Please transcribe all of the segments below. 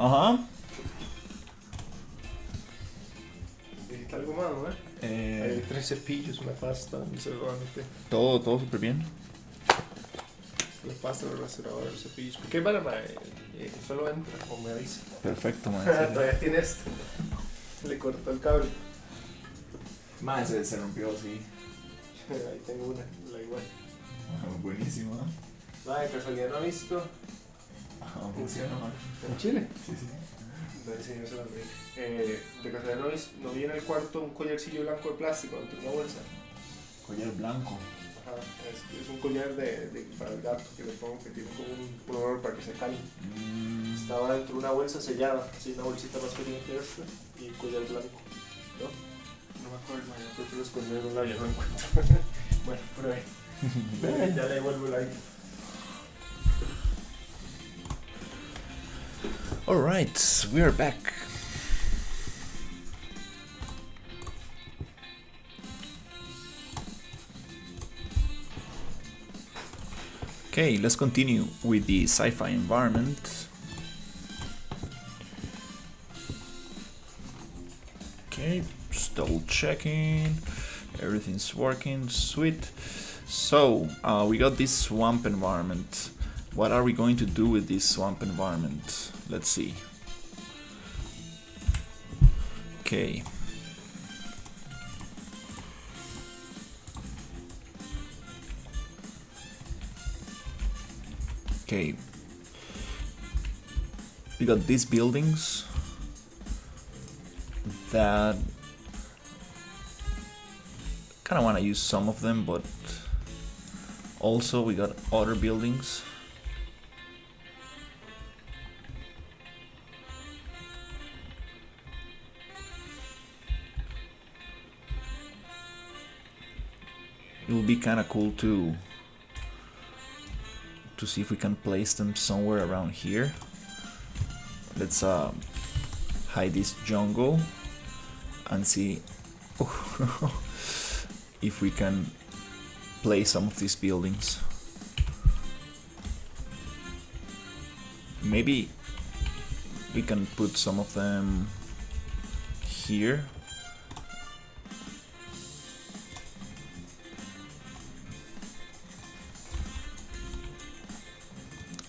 Ajá. Necesita algo más, ¿no? Hay 3 cepillos, una pasta, un desodorante. Todo súper bien. La pasta, el rastreador, los cepillos. ¿Qué para, solo entra o me avisa? Perfecto, man. Todavía tiene esto. Le cortó el cable. Man, se rompió, sí. Ahí tengo una, la igual. Buenísimo, ¿no? De casualidad no ha visto. Funciona, man. ¿En Chile? Sí, sí. No enseñó eso también. De casualidad no vi en el cuarto un collarcillo blanco de plástico dentro de una bolsa. Collar blanco. Ajá, es un collar para el gato que le pongo que tiene como un olor para que se calme. Estaba dentro de una bolsa sellada, así una bolsita más pequeña que esta y collar blanco. ¿No? No me acuerdo, man, creo que lo escondí en un lado y ya no lo encuentro. Bueno, pruebe. Ya le devuelvo el aire. Alright, we are back. Okay, let's continue with the sci-fi environment. Okay, just double checking. Everything's working, sweet. So, we got this swamp environment. What are we going to do with this swamp environment? Let's see. Okay. Okay. We got these buildings that kind of want to use some of them, but also we got other buildings. It will be kind of cool to see if we can place them somewhere around here. Let's hide this jungle and see if we can place some of these buildings. Maybe we can put some of them here.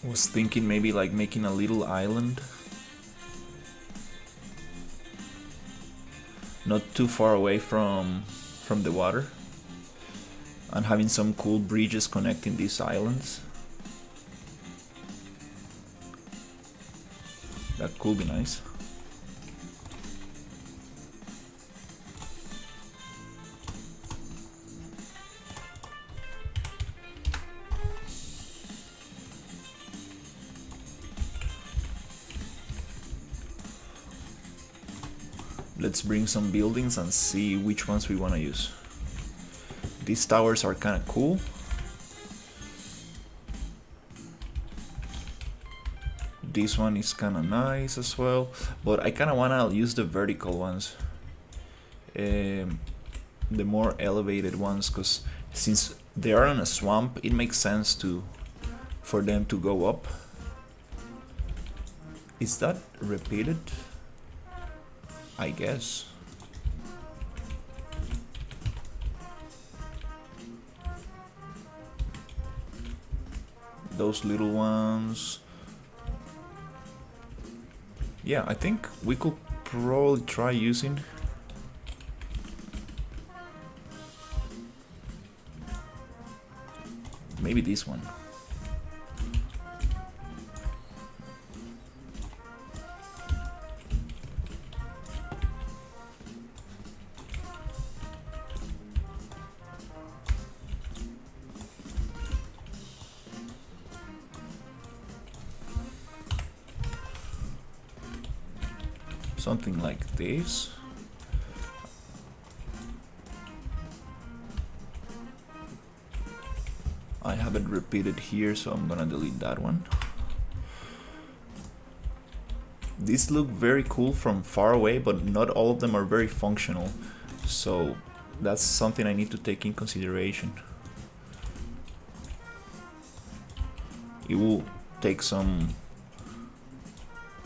Was thinking maybe like making a little island, not too far away from the water, and having some cool bridges connecting these islands. That could be nice. Let's bring some buildings and see which ones we want to use. These towers are kind of cool. This one is kind of nice as well, but I kind of want to use the vertical ones, the more elevated ones, because since they are in a swamp, it makes sense for them to go up. Is that repeated? I guess. Those little ones. Yeah, I think we could probably try using maybe this one. Something like this. I have it repeated here, so I'm gonna delete that one. These look very cool from far away, but not all of them are very functional, so that's something I need to take in consideration. It will take some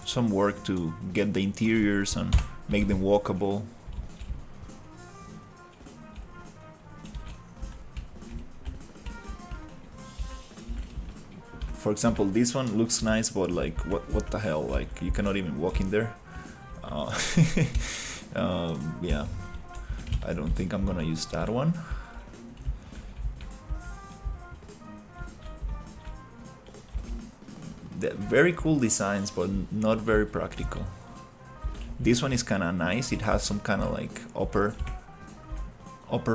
some work to get the interiors and make them walkable. For example, this one looks nice, but like, what the hell? Like, you cannot even walk in there. Yeah, I don't think I'm gonna use that one. Very cool designs, but not very practical. This one is kind of nice. It has some kind of like upper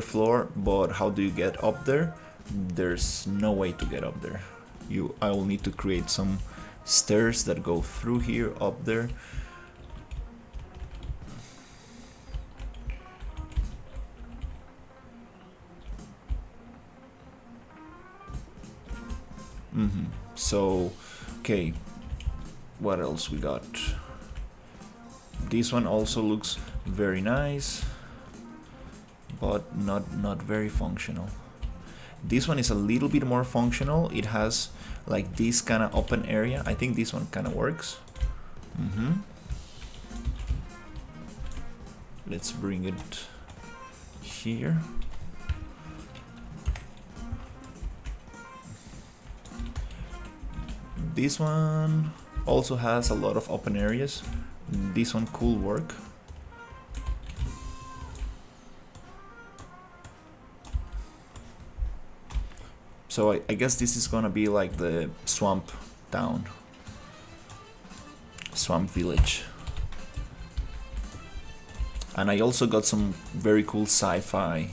floor, but how do you get up there? There's no way to get up there. I will need to create some stairs that go through here up there. So, okay, what else we got? This one also looks very nice, but not very functional. This one is a little bit more functional. It has like this kind of open area. I think this one kind of works. Let's bring it here. This one also has a lot of open areas. This one could work. So I guess this is gonna be like the swamp town, swamp village. And I also got some very cool sci-fi,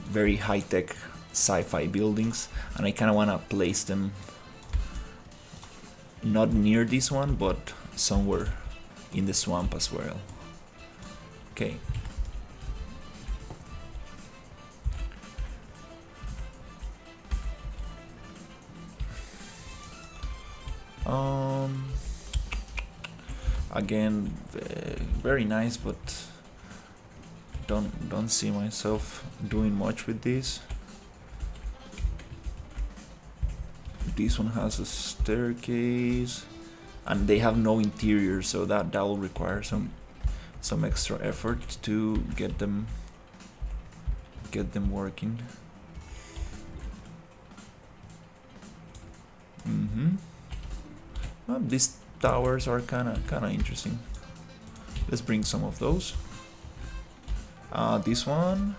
very high-tech sci-fi buildings, and I kind of want to place them not near this one, but somewhere in the swamp as well. Okay. Again, very nice, but don't see myself doing much with this. This one has a staircase, and they have no interior, so that will require some extra effort to get them working. Well, these towers are kind of interesting. Let's bring some of those. This one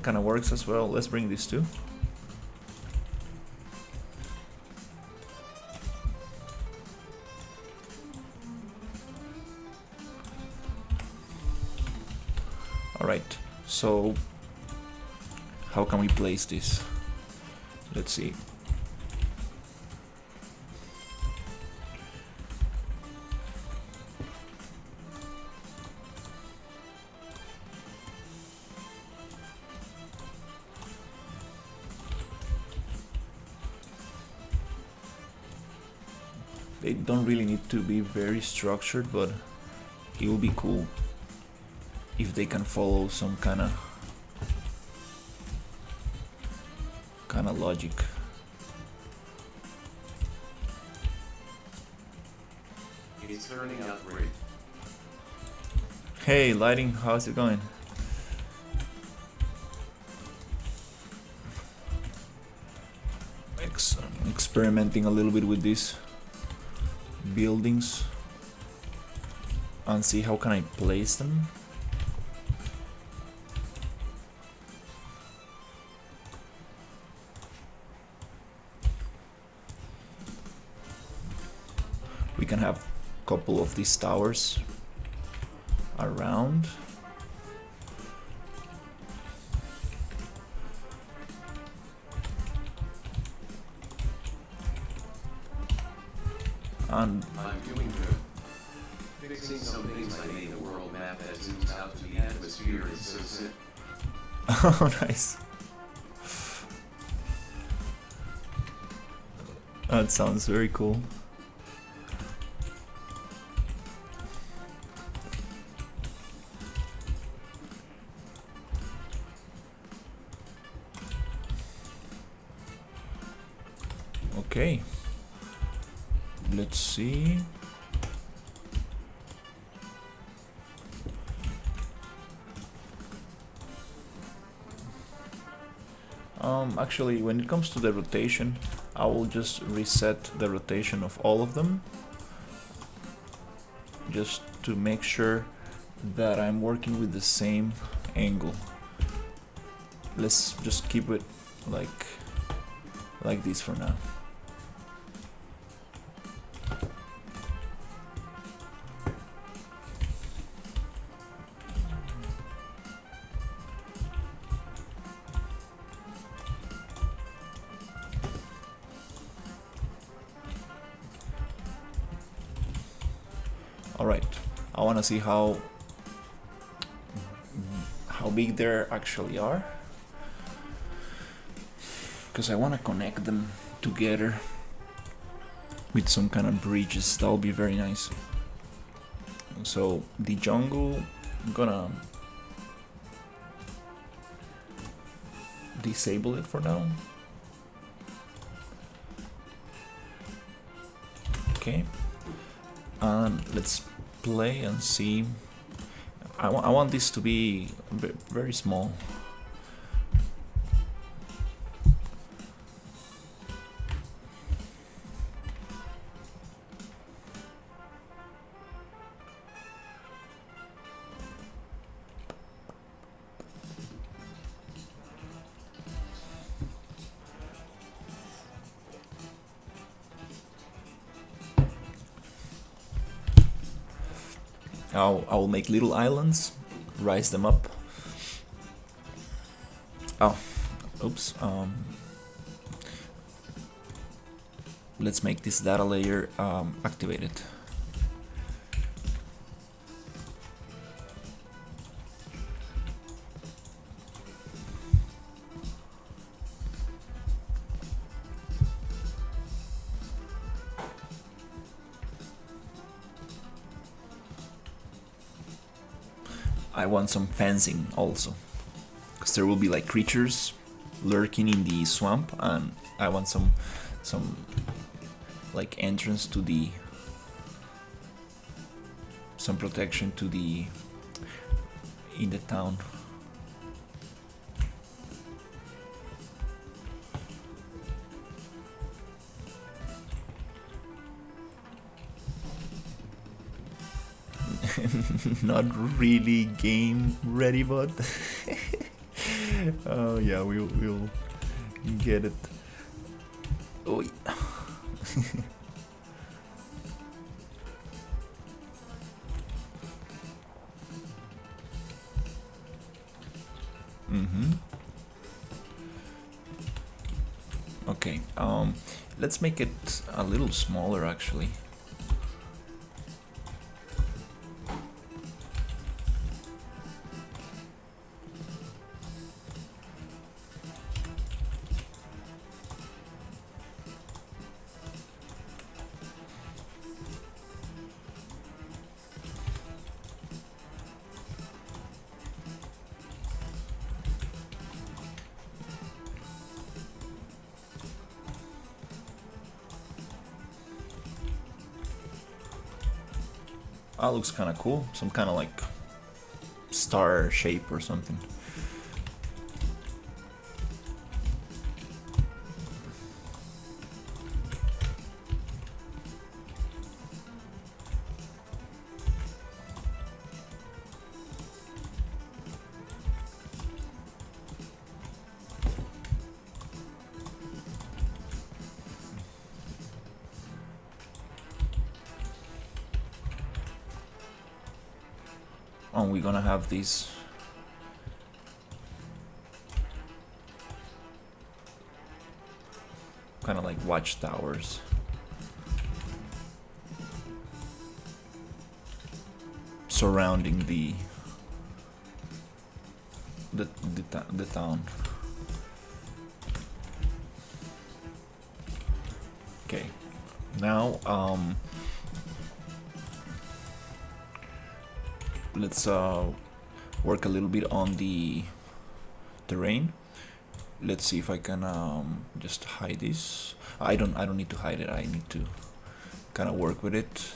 kind of works as well. Let's bring this too. Alright, so how can we place this? Let's see. They don't really need to be very structured, but it will be cool if they can follow some kind of logic. It's turning out great. Hey, lighting, how's it going? Experimenting a little bit with these buildings and see how can I place them. We can have a couple of these towers around. And I'm doing good. Fixing some things I made a world map that zooms out to the atmosphere is so sick. oh, nice. That sounds very cool. Okay. let's see. Actually, when it comes to the rotation, I will just reset the rotation of all of them, just to make sure that I'm working with the same angle. Let's just keep it like this for now. Alright, I want to see how big they actually are, because I want to connect them together with some kind of bridges. That'll be very nice. So the jungle, I'm gonna disable it for now. Okay, and let's play and see. I want this to be very small. I will make little islands, rise them up. Oh, oops. Let's make this data layer activated. I want some fencing also, because there will be like creatures lurking in the swamp, and I want some like entrance to the, some protection to the, in the town. Not really game ready, but oh yeah, we'll get it. Oh. Okay, let's make it a little smaller actually. That looks kind of cool. Some kind of like star shape or something. And we're gonna have these kind of like watchtowers. Surrounding the town. Okay, now let's work a little bit on the terrain. Let's see if I can just hide this. I don't need to hide it. I need to kind of work with it.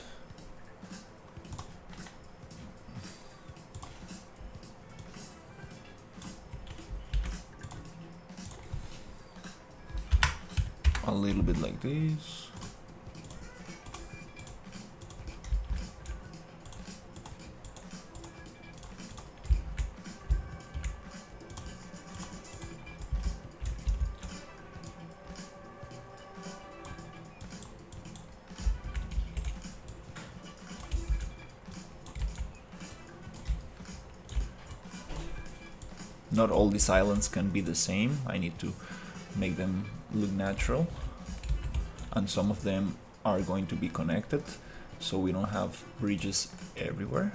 A little bit like this. Not all these islands can be the same. I need to make them look natural, and some of them are going to be connected, so we don't have bridges everywhere.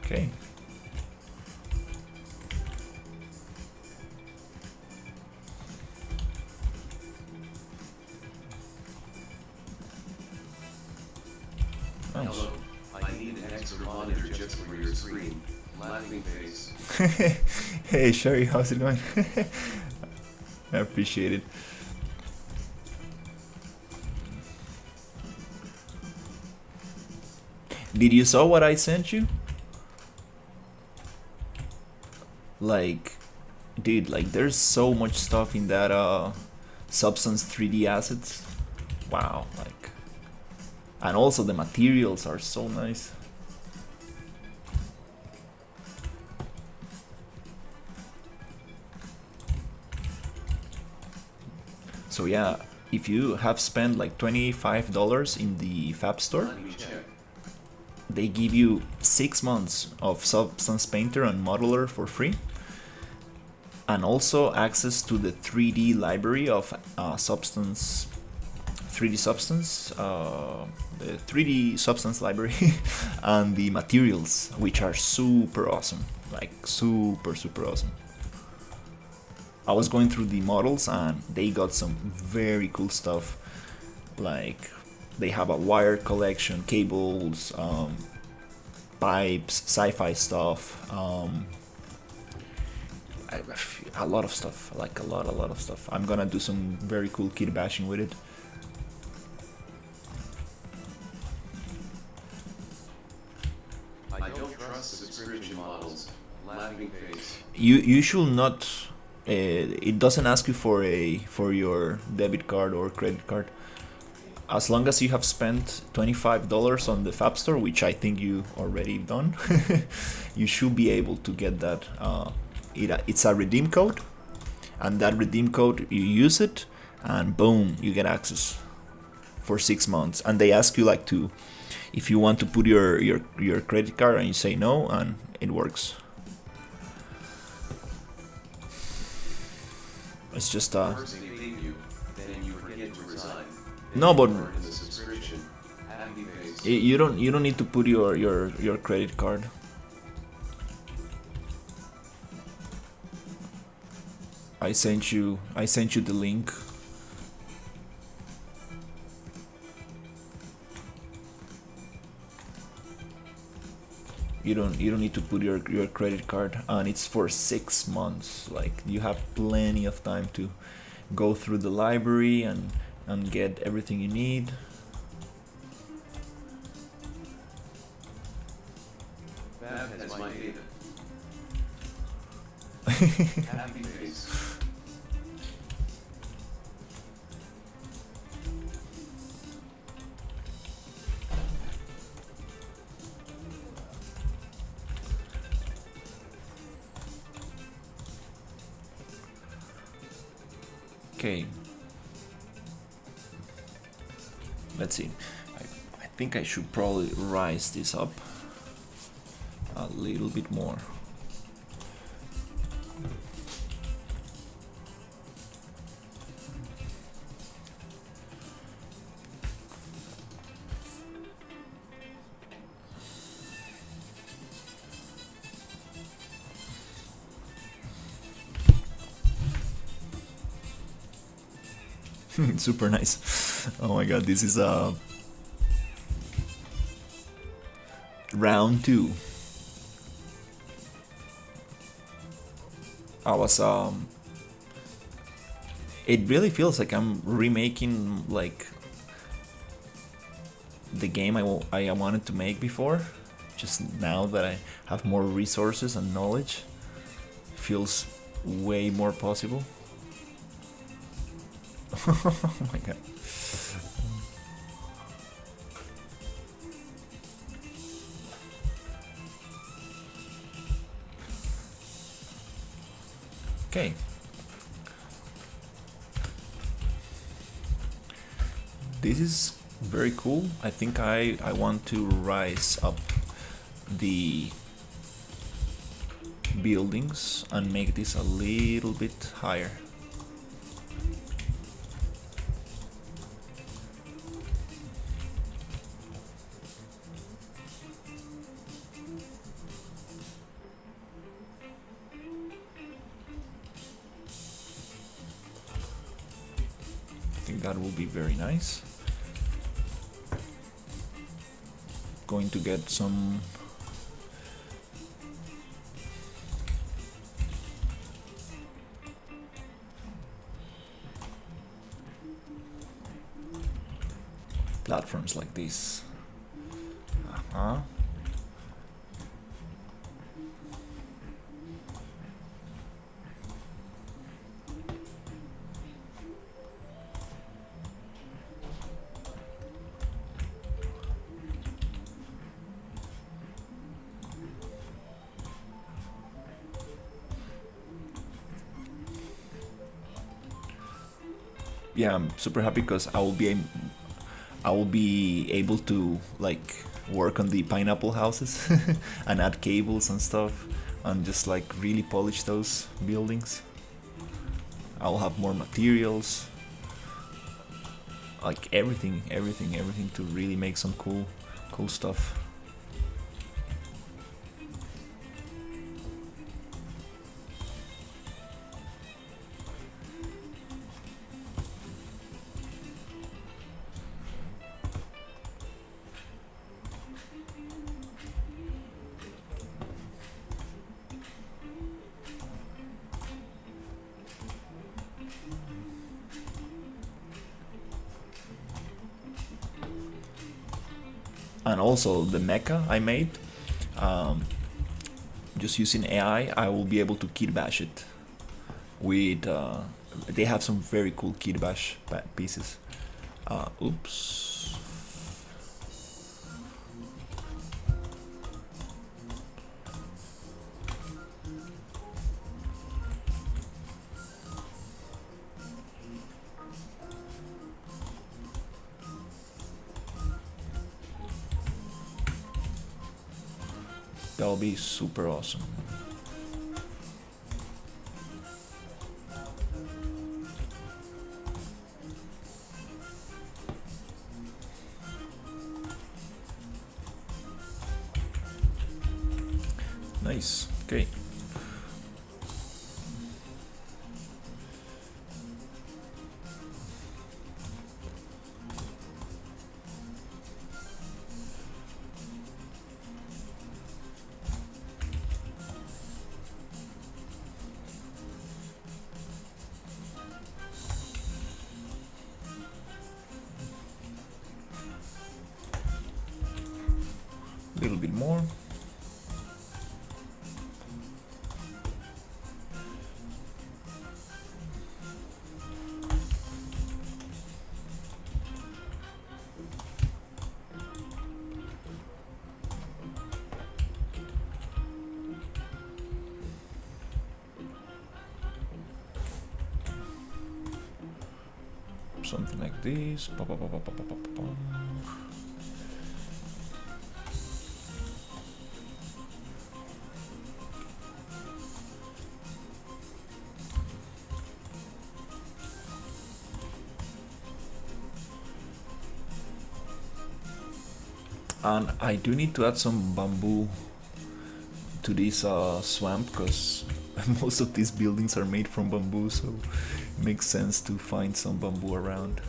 Okay. Nice. Hello, I need an extra monitor just for your screen. Laughing face. Hey Sherry, how's it going? I appreciate it. Did you saw what I sent you? Like, dude, like there's so much stuff in that Substance 3D assets. Wow, like, and also the materials are so nice. So yeah, if you have spent like $25 in the Fab Store, Let me check. they give you 6 months of Substance Painter and Modeler for free, and also access to the 3D library of Substance, 3D Substance, the 3D Substance library, and the materials, which are super awesome, like super awesome. I was going through the models and they got some very cool stuff, like they have a wire collection, cables, pipes, sci-fi stuff, a lot of stuff, like a lot of stuff. I'm gonna do some very cool kit bashing with it. I don't trust subscription models. Laughing face. You should not. It doesn't ask you for your debit card or credit card. As long as you have spent $25 on the Fab Store, which I think you already done, you should be able to get that. It's a redeem code, and that redeem code, you use it, and boom, you get access for 6 months. And they ask you like to, if you want to put your credit card, and you say no, and it works. It's just First they pay you, then you forget to resign. Then No, you but- burn the subscription. Happy face. you don't need to put your credit card. I sent you the link. You don't need to put your credit card, and it's for 6 months. Like, you have plenty of time to go through the library and get everything you need. That has my data. Happy face. Okay. Let's see. I think I should probably rise this up a little bit more. Super nice. Oh my god, this is Round 2. I was it really feels like I'm remaking like the game I wanted to make before. Just now that I have more resources and knowledge, it feels way more possible. Oh my god. Okay. This is very cool. I think I want to rise up the buildings and make this a little bit higher. I think that will be very nice. Going to get some platforms like this. Yeah, I'm super happy because I will be able to like work on the pineapple houses and add cables and stuff and just like really polish those buildings. I'll have more materials, like everything to really make some cool stuff. And also the mecha I made, just using AI, I will be able to kit bash it with. They have some very cool kit bash pieces. Oops. That'll be super awesome. Nice. Okay. A little bit more. Something like this. And I do need to add some bamboo to this swamp because most of these buildings are made from bamboo, so it makes sense to find some bamboo around.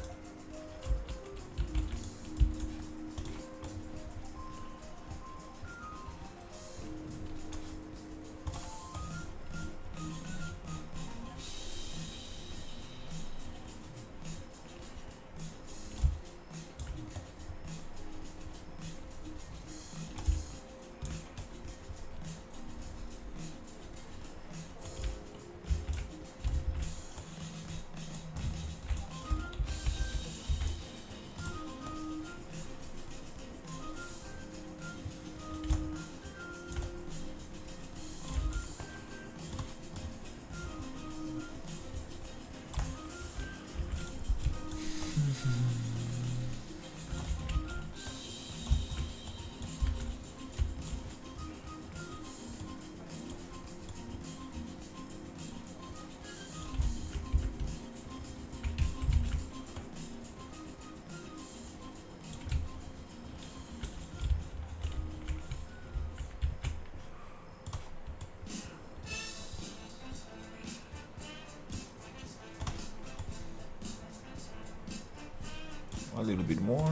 little bit more.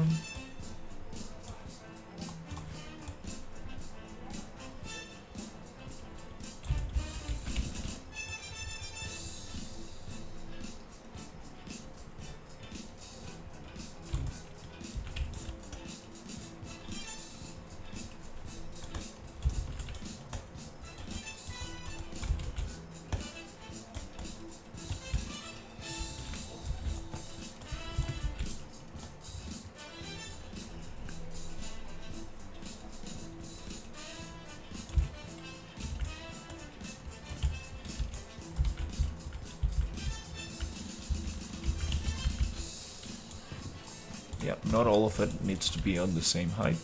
Yeah, not all of it needs to be on the same height.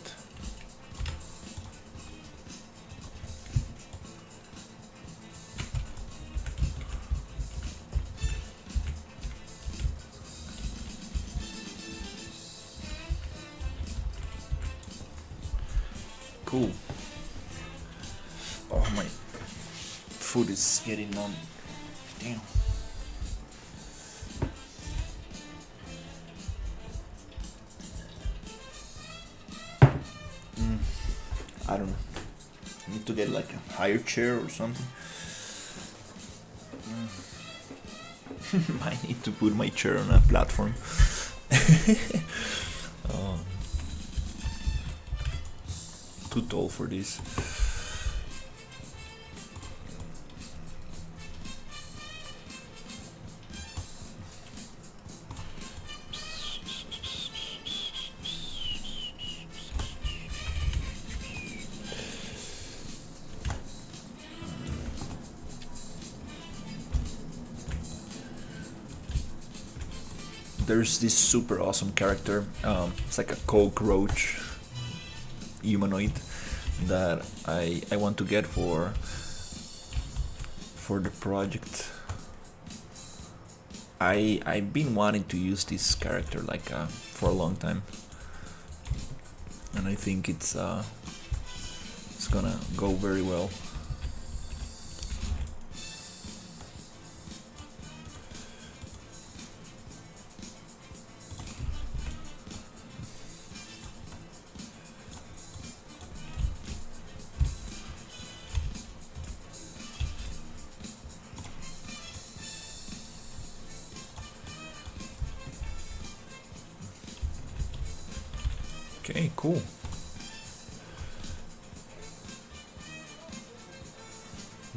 Cool. Oh, my foot is getting numb. Damn. I don't know. I need to get like a higher chair or something. I need to put my chair on a platform. um, too tall for this. There's this super awesome character. It's like a cockroach humanoid that I want to get for the project. I've been wanting to use this character like for a long time, and I think it's gonna go very well. Okay, cool.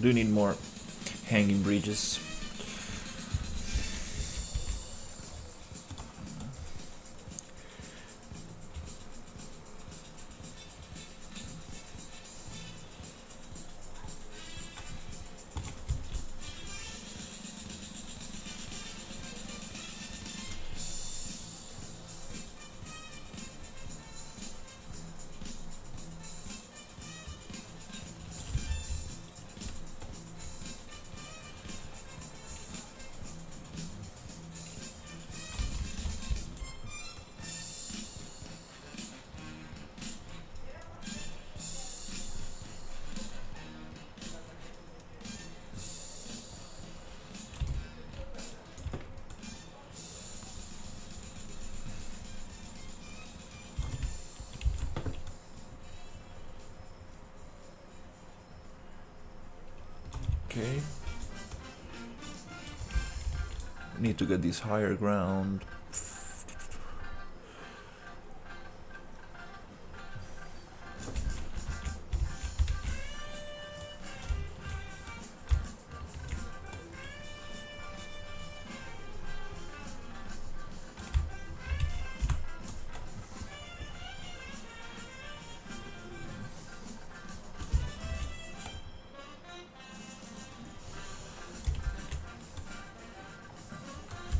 Do need more hanging bridges. Okay. Need to get this higher ground.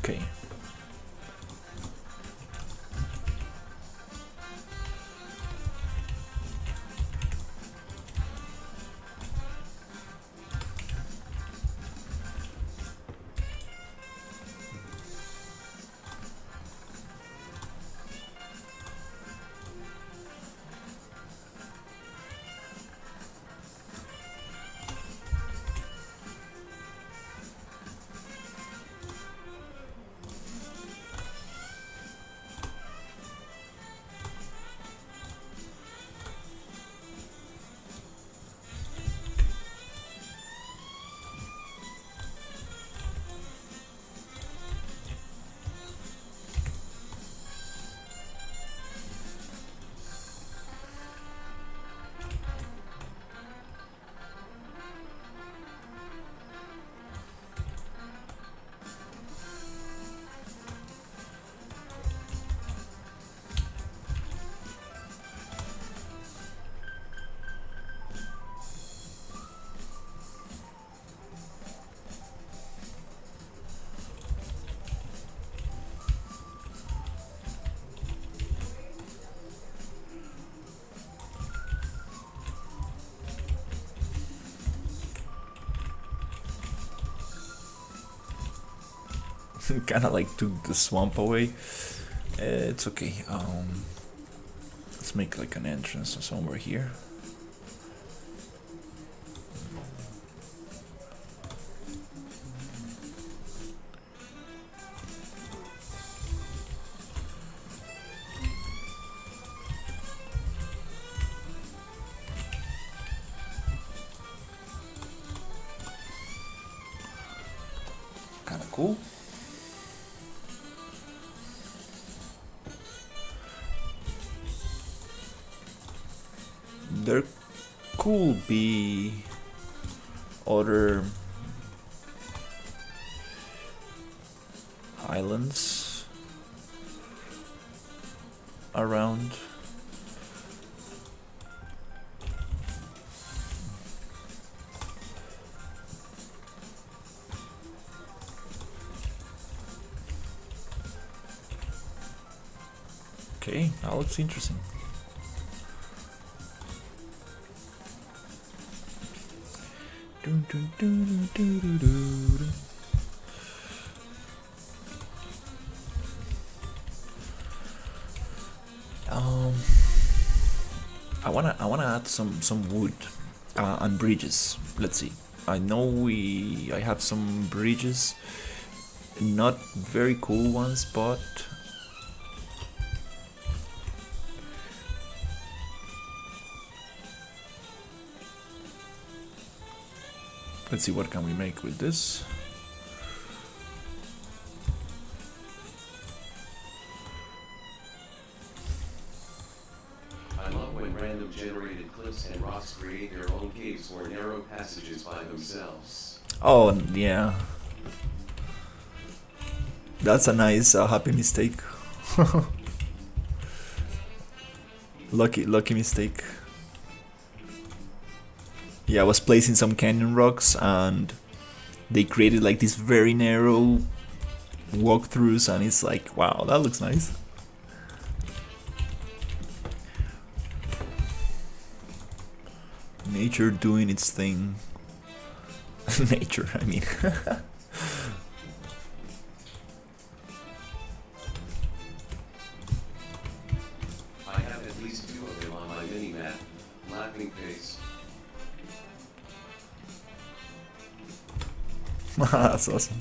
Okay. Kind of like took the swamp away. It's okay. Let's make like an entrance somewhere here. Kind of cool. There could be other islands around. Okay, that looks interesting. Dun, dun, dun, dun, dun, dun, dun. I wanna add some wood and bridges. Let's see. I know I have some bridges, not very cool ones, but let's see what can we make with this. I love when random generated cliffs and rocks create their own caves or narrow passages by themselves. Oh yeah, that's a nice happy mistake. Lucky mistake. Yeah, I was placing some canyon rocks and they created like these very narrow walkthroughs, and it's like, wow, that looks nice. Nature doing its thing. Nature, I mean. I have at least 2 of them on my mini-map. Laughing face. That's awesome.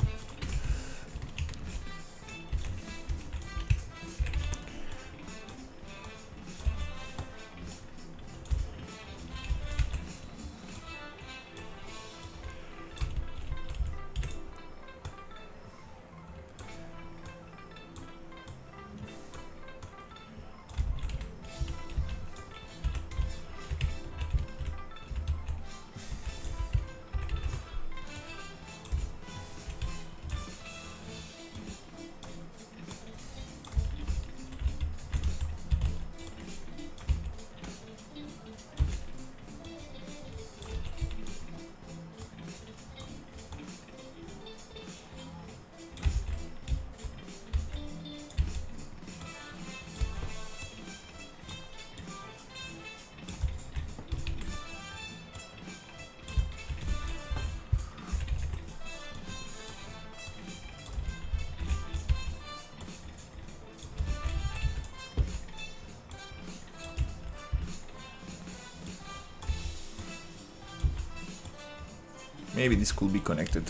Maybe this could be connected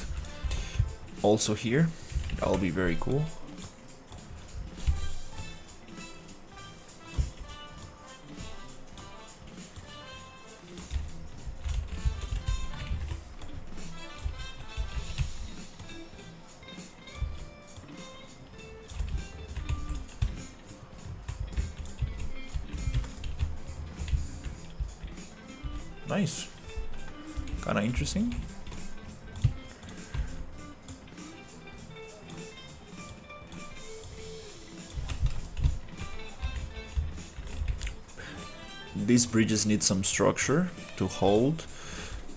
also here. That'll be very cool. Nice. Kinda interesting. These bridges need some structure to hold.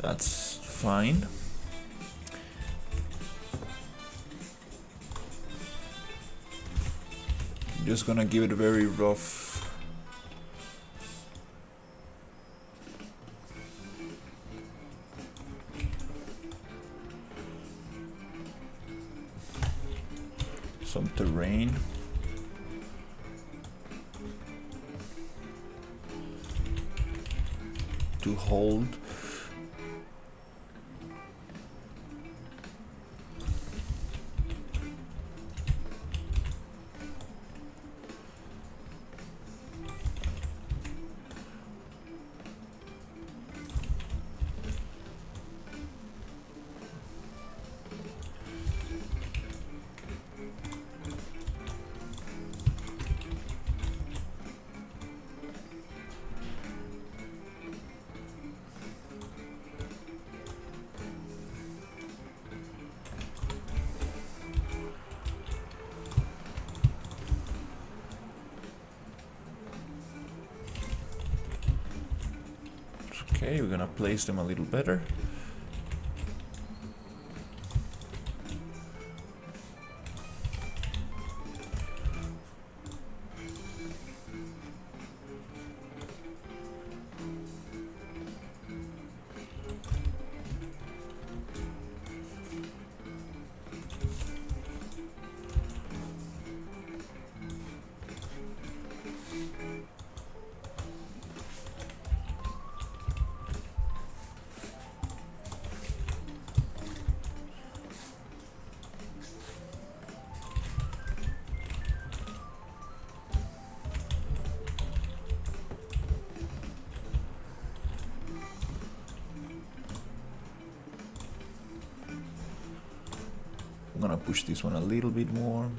That's fine. Just gonna give it a very rough. some terrain. To hold. Okay, we're gonna place them a little better. I'm gonna push this one a little bit more.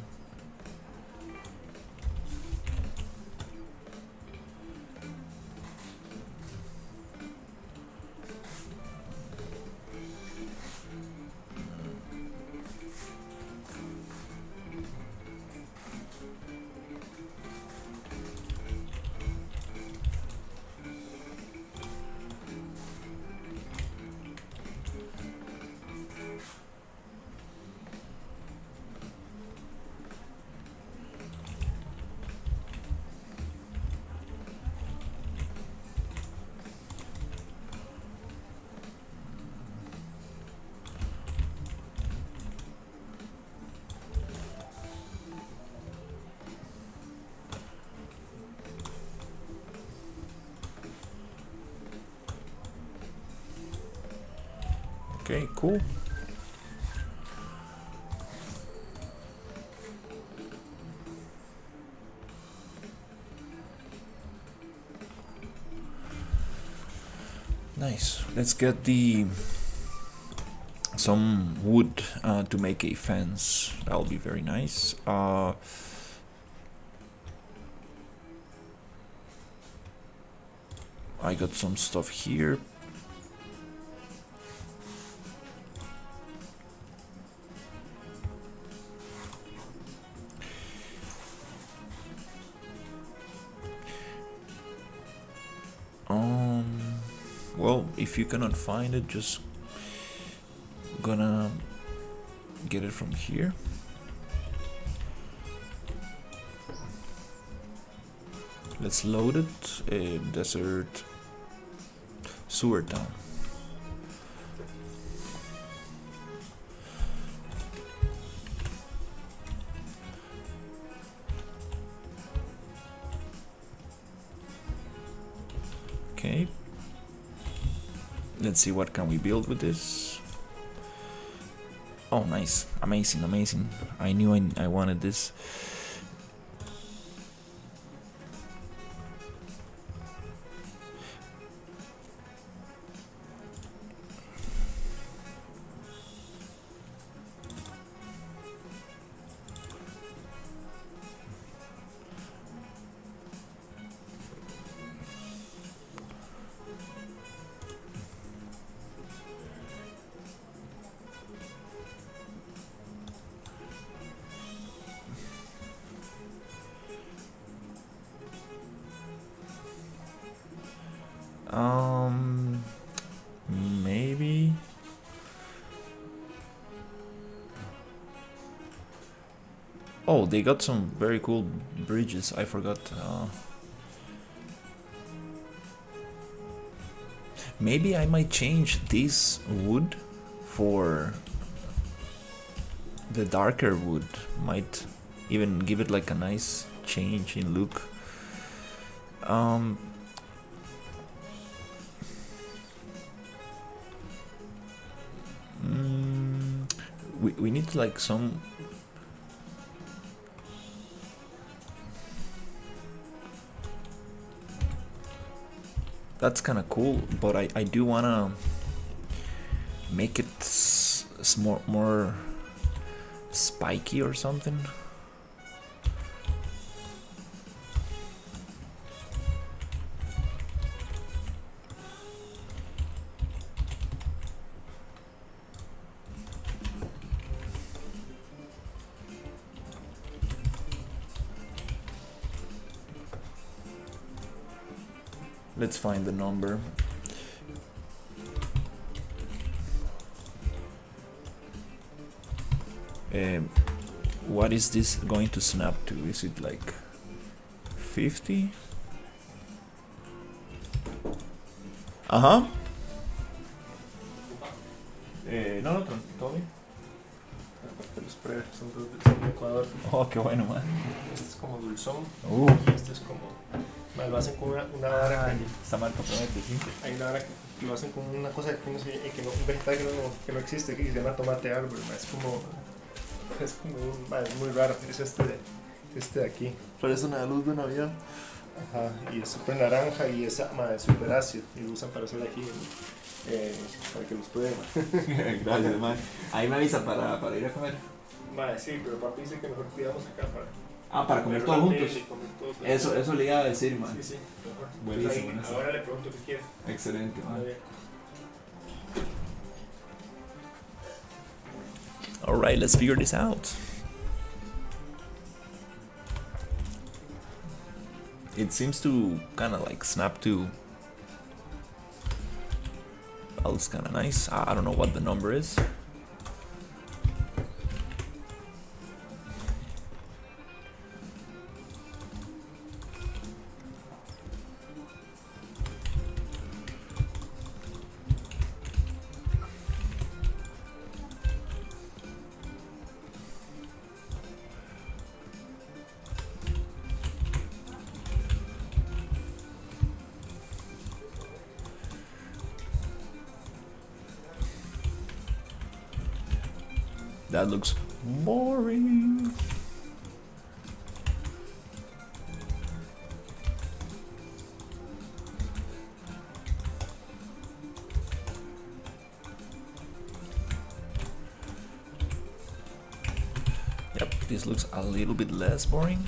Okay, cool. Nice. Let's get some wood to make a fence. That'll be very nice. I got some stuff here. Well, if you cannot find it, just gonna get it from here. Let's load it. Desert sewer town. Okay. Let's see what can we build with this. Oh, nice. Amazing, amazing. I knew I wanted this. Maybe. Oh, they got some very cool bridges. I forgot. Maybe I might change this wood for the darker wood. Might even give it like a nice change in look. We need like some. That's kind of cool, but I do wanna make it more spiky or something. Let's find the number. What is this going to snap to? Is it like 50? Ajá. No, todo bien. Aparte los pre son de Ecuador. Oh, qué bueno, man. Este es como dulzón. Y Este es como. Lo hacen con una vara. esta marca promete, sí. Hay una vara que lo hacen con una cosa que no sé, un vegetal que no existe aquí, que se llama tomate árbol. Es como es muy raro. Es este de aquí. Parece una luz de Navidad. Ajá, y es súper naranja y es súper ácido. Y lo usan para hacer aquí, para que los prueben. Gracias, man. Ahí me avisa para ir a comer. Sí, pero papi dice que mejor cuidamos acá Para comer todos juntos. comer todos. Eso le iba a decir, man. Sí, mejor. Buenísimo, Entonces, buenísimo. ahora le pregunto qué quiere. Excelente, man. Alright, let's figure this out. It seems to kind of like snap to. That looks kind of nice. I don't know what the number is. That looks boring. Yep, this looks a little bit less boring.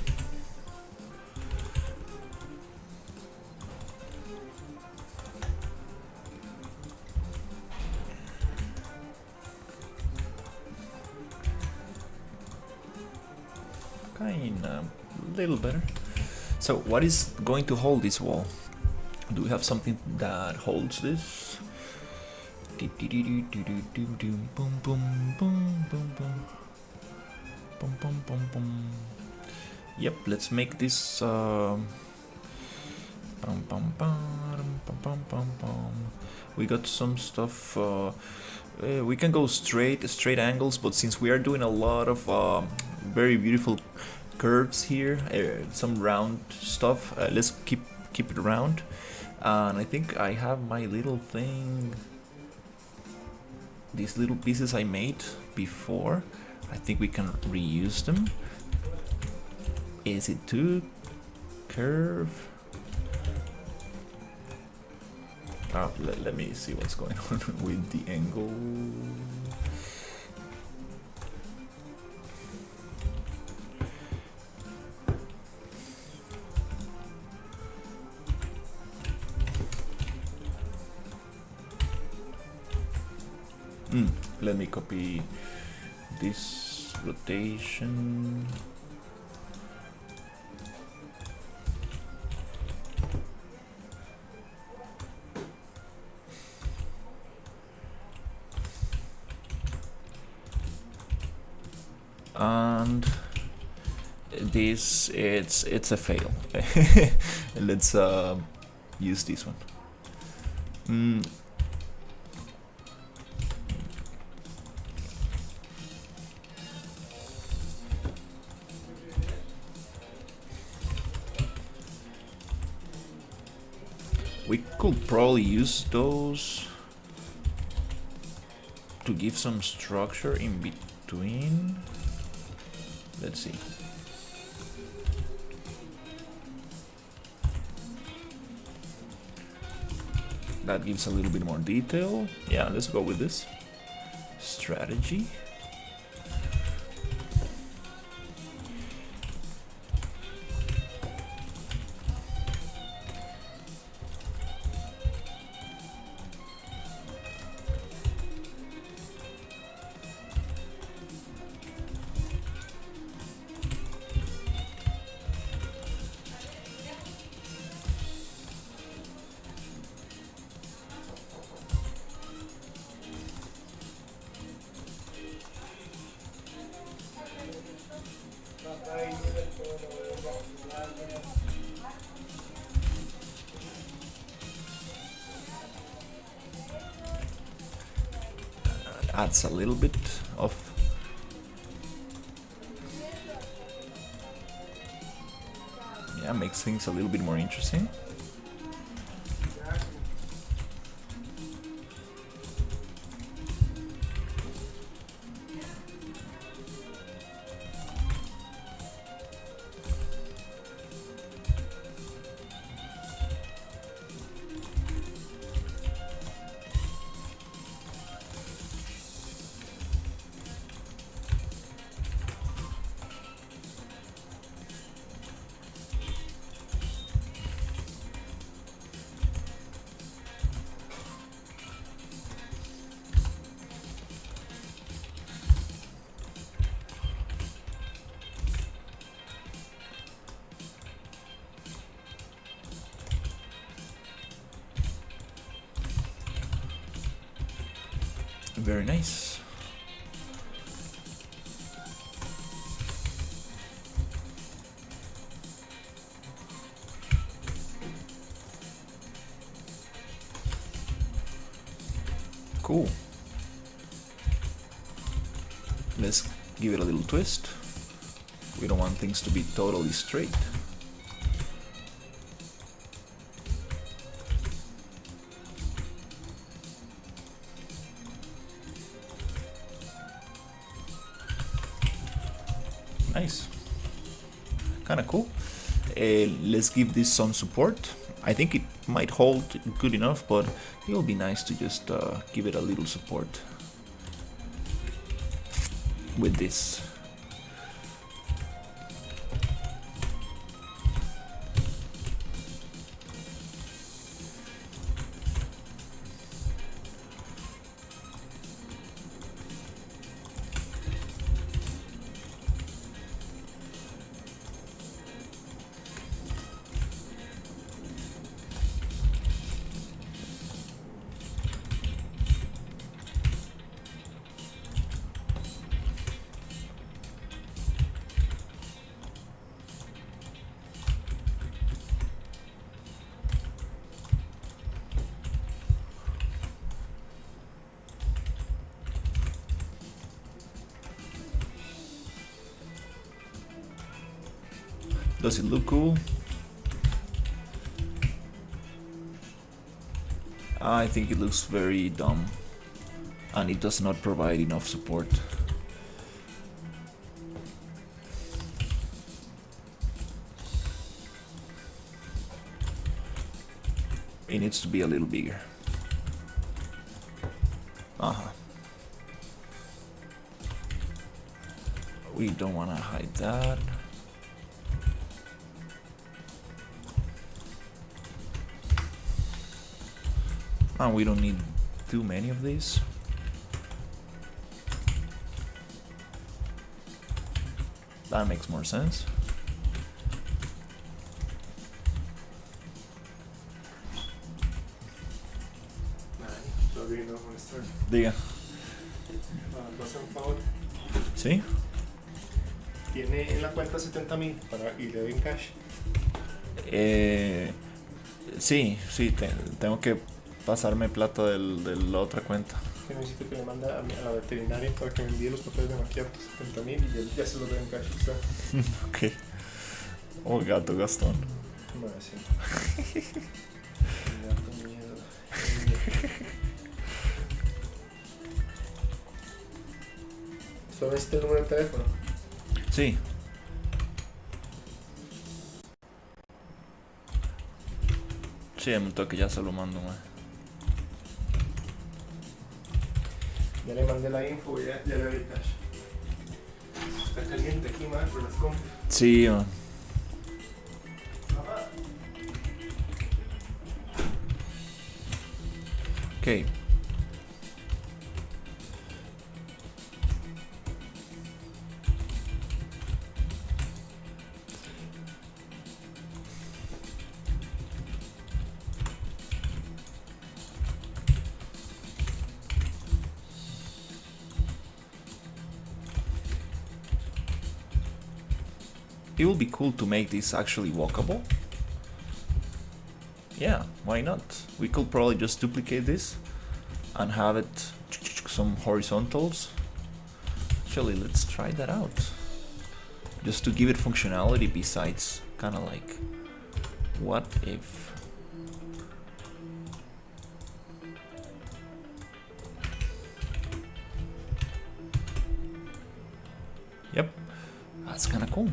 Kinda, a little better. So what is going to hold this wall? Do we have something that holds this? Boom, boom, boom, boom, boom. Boom, boom, boom, boom. Yep, let's make this we got some stuff. We can go straight angles, but since we are doing a lot of very beautiful curves here, some round stuff, let's keep it round. And I think I have my little thing, these little pieces I made before. I think we can reuse them. Is it too curve? Let me see what's going on with the angle. Let me copy this rotation. And this, it's a fail. Let's use this one. We could probably use those to give some structure in between. Let's see. That gives a little bit more detail. Yeah, let's go with this strategy. Adds a little bit of makes things a little bit more interesting. Very nice. Cool. Let's give it a little twist. We don't want things to be totally straight. Nice. Kinda cool. Let's give this some support. I think it might hold good enough, but it'll be nice to just give it a little support with this. Does it look cool? I think it looks very dumb, and it does not provide enough support. It needs to be a little bigger. We don't want to hide that. And we don't need too many of these. That makes more sense. Todavía no muestra. Diga. ¿Lo hacen un favor? ¿Sí? Tiene en la cuenta 70,000 y le doy en cash. Sí, tengo que pasarme plata de la otra cuenta. Que necesito que le mande a la veterinaria para que me envíe los papeles de Macchiato, 70,000, y ya se los doy en cash a usted. Ok. Oh, gato Gastón. No, sí. Solo necesito el número de teléfono. Sí. Sí, un toque ya se lo mando, man. Ya le mandé la info, ya le doy cash. Está caliente aquí, man, por las compras. Sí, man. Okay. It would be cool to make this actually walkable. Yeah, why not? We could probably just duplicate this and have it some horizontals. Actually, let's try that out. Just to give it functionality besides kind of like, what if... Yep, that's kind of cool.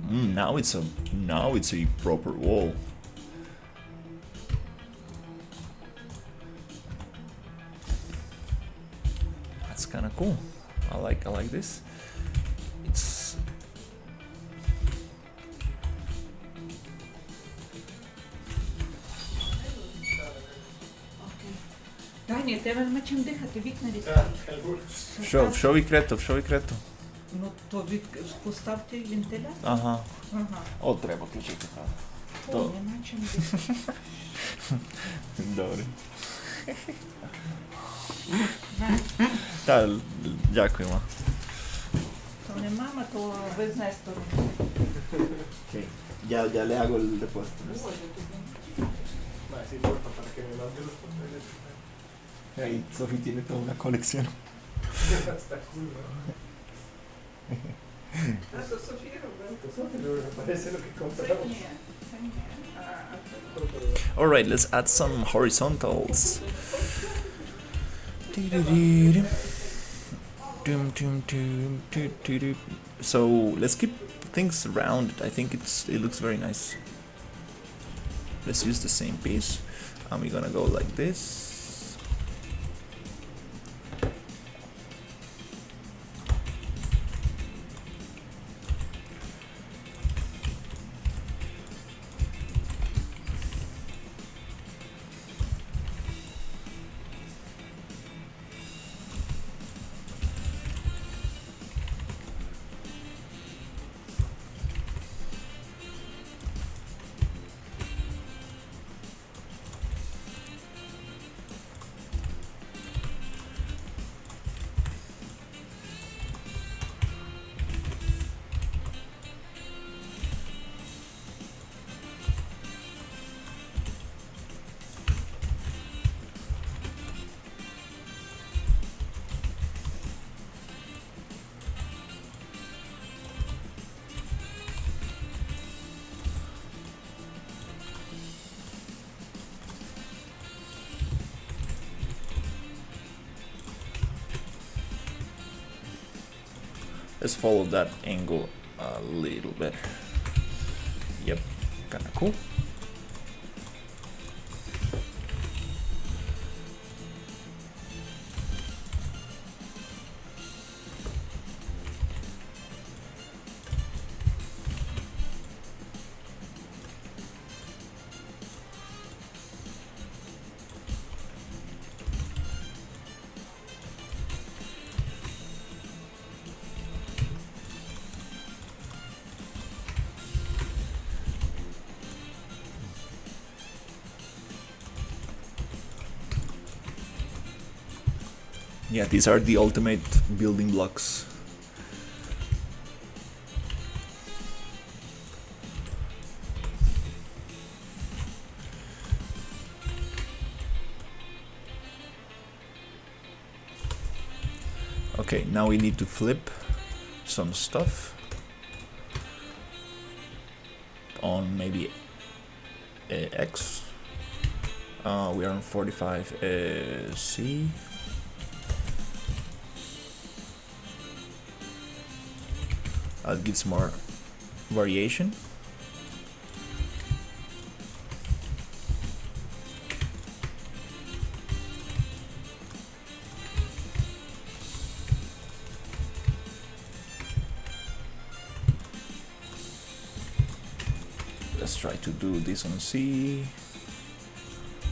Now it's a proper wall. That's kind of cool. I like this. It's Таня, тебе нема чим дихати, вікна відкриті. що відкрито. Ну, то поставте вентилятор. Ага. Ага. От треба включити. О, То. нема чим дихати. Добре. На, Та, дякуємо. то не мама, то ви з Нестором. Okay. Ya le hago el depósito. Боже, тобі. Sí, porfa, para que me mande los papeles. Ahí Sofi tiene toda una colección. Está cool, ¿no? А то Софія робила. Entonces, me parece lo que Це compramos. ні, це ні. А Alright, let's add some horizontals. So let's keep things rounded. I think it looks very nice. Let's use the same piece, and we're gonna go like this. Let's follow that angle a little bit. Yep, kinda cool. Yeah, these are the ultimate building blocks. Okay, now we need to flip some stuff on maybe X. We are on 45. C. That gives more variation. Let's try to do this on C.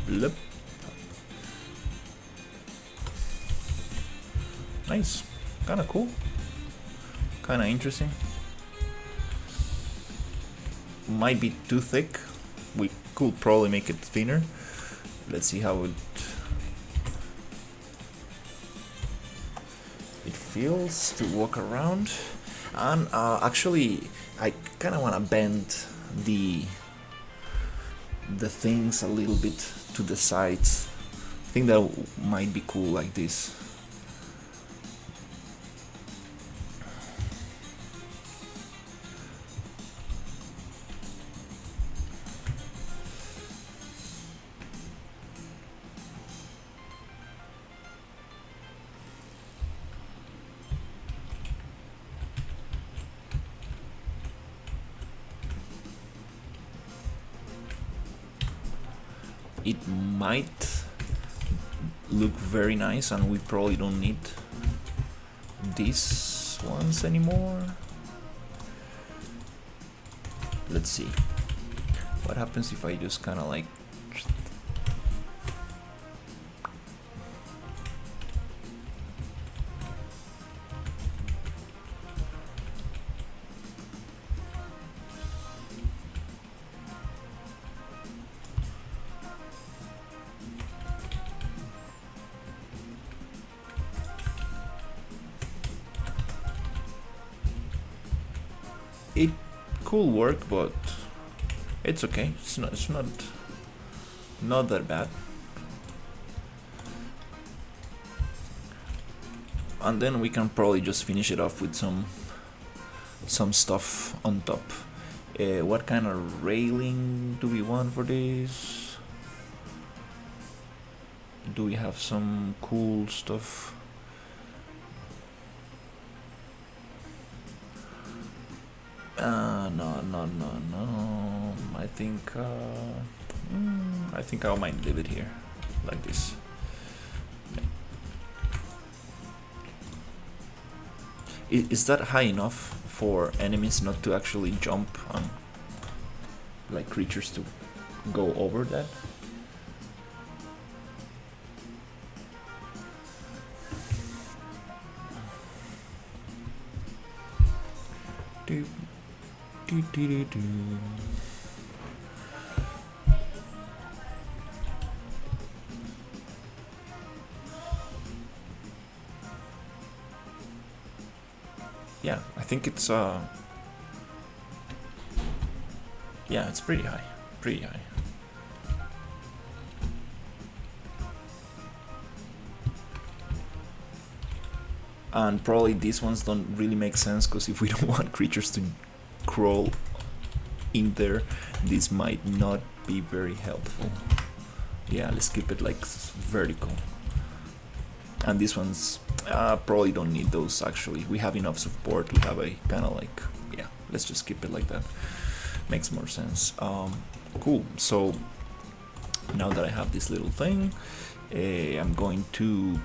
Blip. Nice. Kinda cool. Kinda interesting. Might be too thick. We could probably make it thinner. Let's see how it feels to walk around. And actually, I kind of want to bend the things a little bit to the sides. I think that might be cool like this. It might look very nice, and we probably don't need these ones anymore. Let's see what happens if I just kind of like it could work, but it's okay. It's not that bad. And then we can probably just finish it off with some stuff on top. What kind of railing do we want for this? Do we have some cool stuff? No. I think I might leave it here, like this. Is that high enough for enemies not to actually jump on, like creatures to go over that? Do. Yeah, I think it's yeah, it's pretty high. And probably these ones don't really make sense, because if we don't want creatures to crawl in there, this might not be very helpful. Yeah, let's keep it like vertical. And these ones probably don't need those. Actually, we have enough support. We have a kind of like, yeah, let's just keep it like that. Makes more sense. Cool. So now that I have this little thing, I'm going to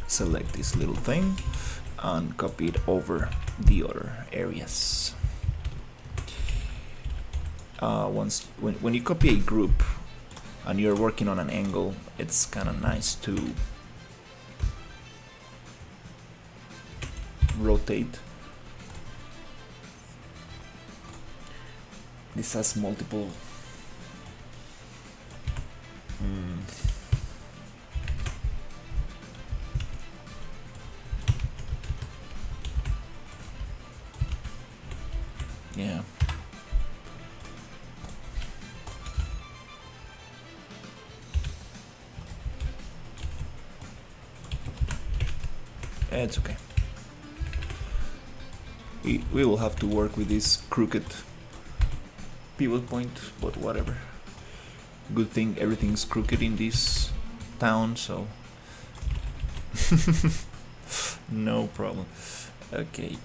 select this little thing and copy it over the other areas. When you copy a group and you're working on an angle, it's kind of nice to rotate. This has multiple yeah. It's okay. We will have to work with this crooked pivot point, but whatever. Good thing everything's crooked in this town, so no problem. Okay.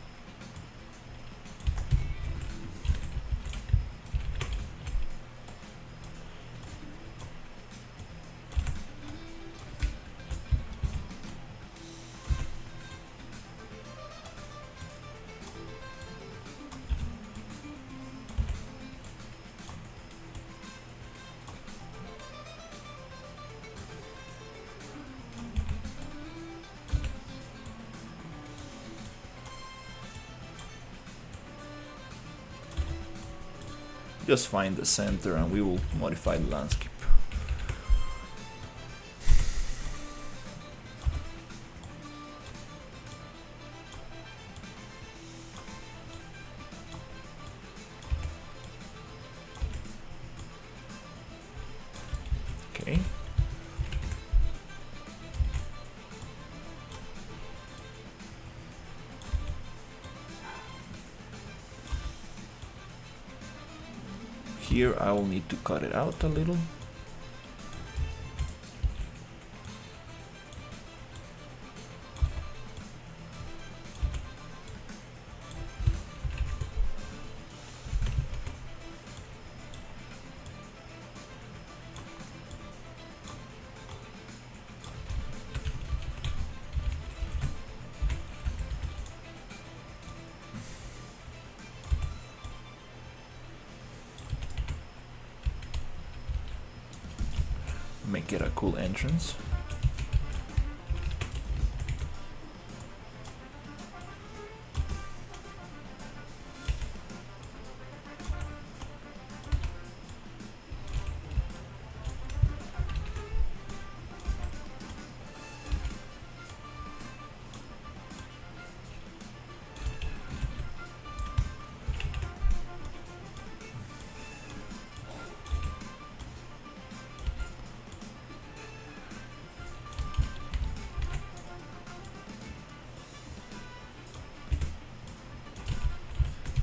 Just find the center and we will modify the landscape. Okay. Here I will need to cut it out a little. Make it a cool entrance.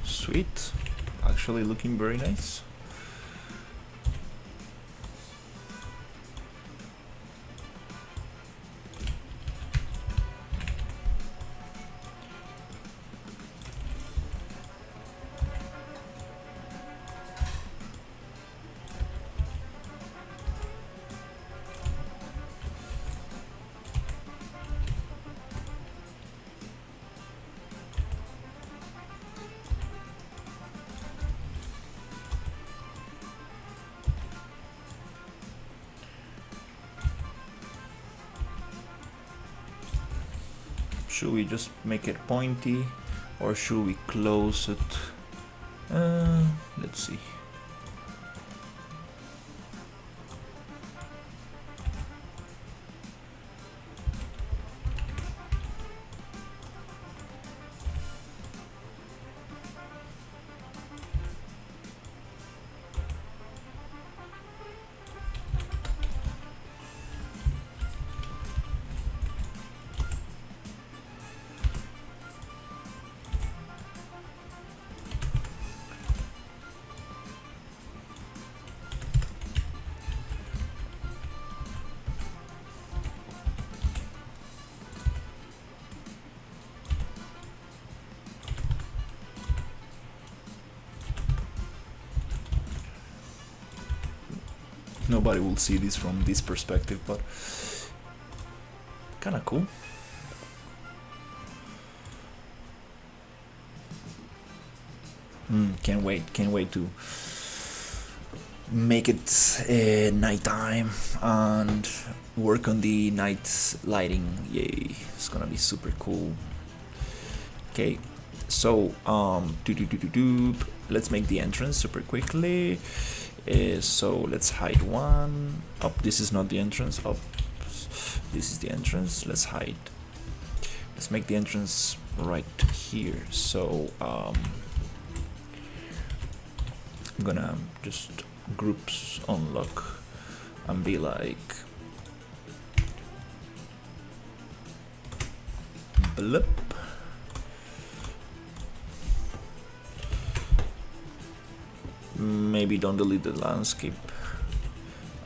Sweet, actually looking very nice. Should we just make it pointy or should we close it? Let's see. Nobody will see this from this perspective, but kinda cool. Can't wait to make it nighttime and work on the night lighting. Yay, it's gonna be super cool. Okay, so let's make the entrance super quickly. So let's hide one. Oh, this is not the entrance. Oh, this is the entrance. Let's hide. Let's make the entrance right here. So I'm gonna just groups unlock and be like Blup. Maybe don't delete the landscape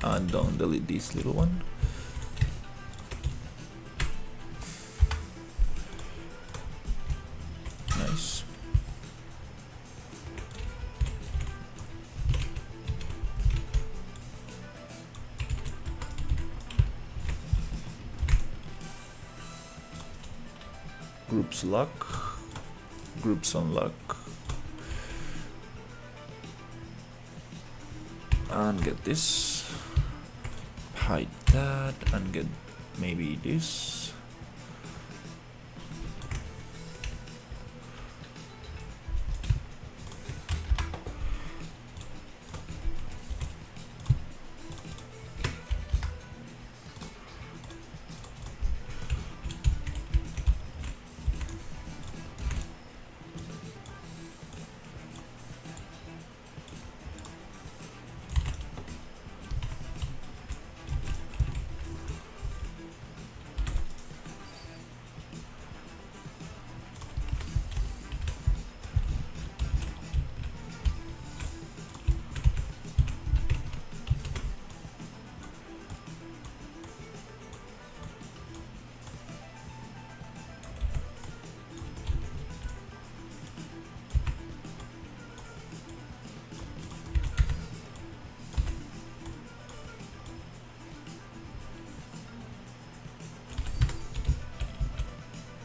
and don't delete this little one. Nice. Groups lock, groups unlock, and get this, hide that, and get maybe this.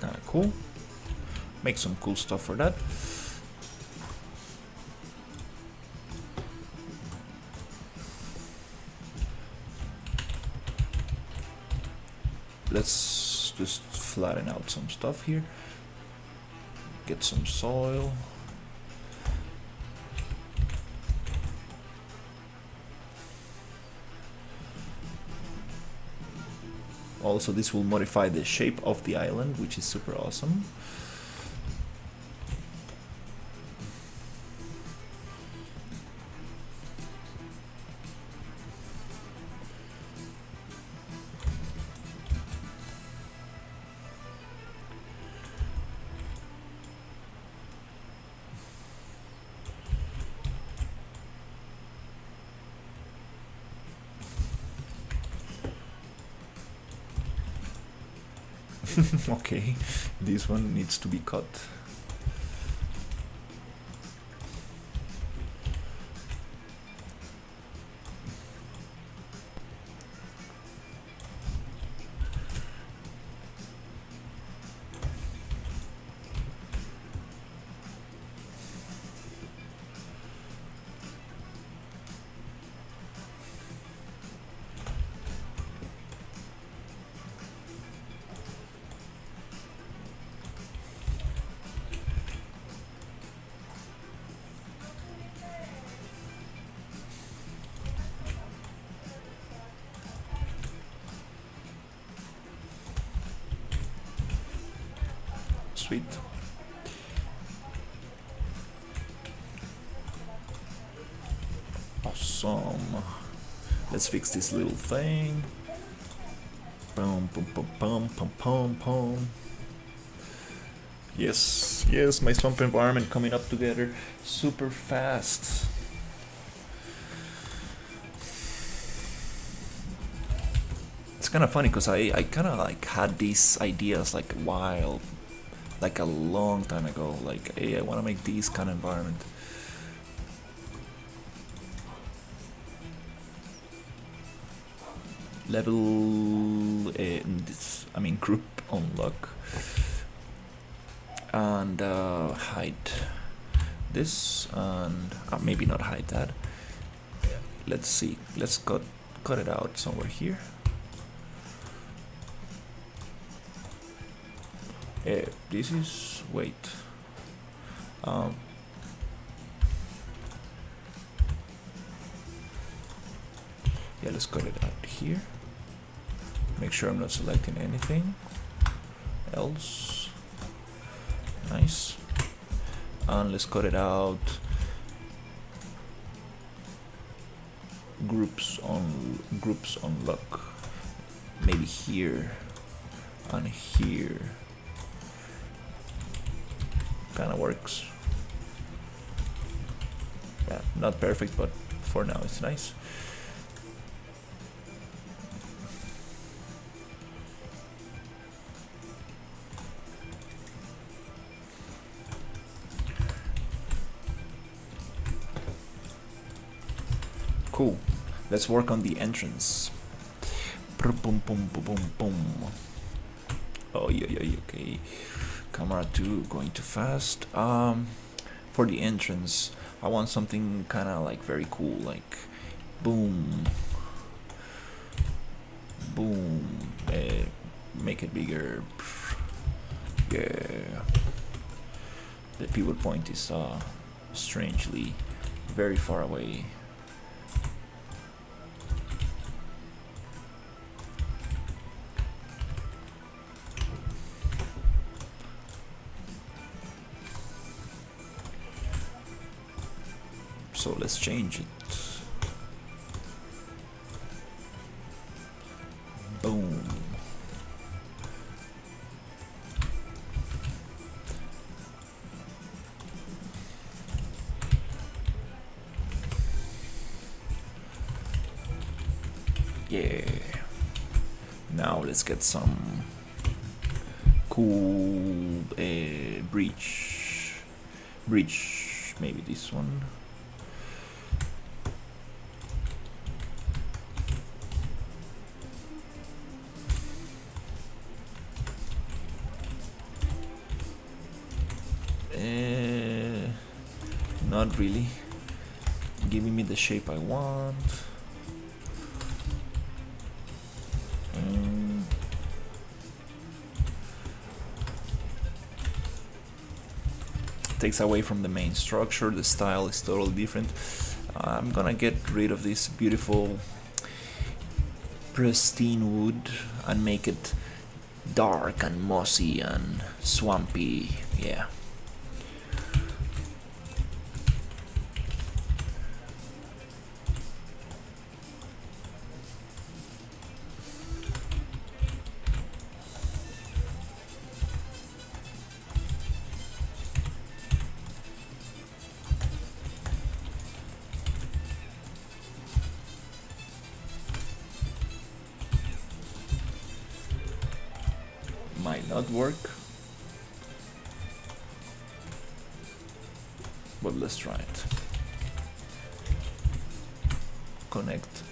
Kinda cool. Make some cool stuff for that. Let's just flatten out some stuff here. Get some soil. Also, this will modify the shape of the island, which is super awesome. Okay, this one needs to be cut. Sweet. Awesome. Let's fix this little thing. Boom, boom, boom, boom, boom, boom, boom. Yes, yes, my swamp environment coming up together super fast. It's kind of funny because I kind of like had these ideas like a long time ago, like, hey, I want to make this kind of environment. Level, group unlock, and hide this, and maybe not hide that. Let's see, let's cut it out somewhere here. This is, wait, yeah, let's cut it out here. Make sure I'm not selecting anything else. Nice. And let's cut it out. Groups unlock. Maybe here and here. kind of works. Yeah, not perfect, but for now it's nice. Cool. Let's work on the entrance. Boom, boom, boom, boom, boom. Oh yeah, yeah, okay. Camera 2 going too fast. For the entrance, I want something kind of like very cool, like boom, boom. Make it bigger. Yeah. The pivot point is strangely very far away. So let's change it. Boom. Yeah. Now let's get some cool breach. Maybe this one. Not really giving me the shape I want. Takes away from the main structure. The style is totally different. I'm gonna get rid of this beautiful pristine wood and make it dark and mossy and swampy. Yeah. Might not work, but let's try it. Connect.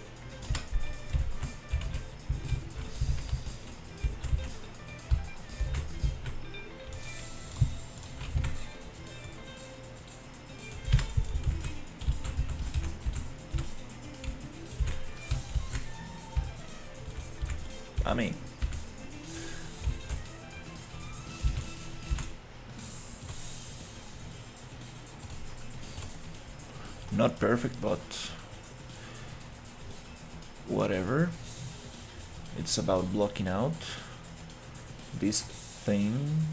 I mean, not perfect, but whatever. It's about blocking out this thing.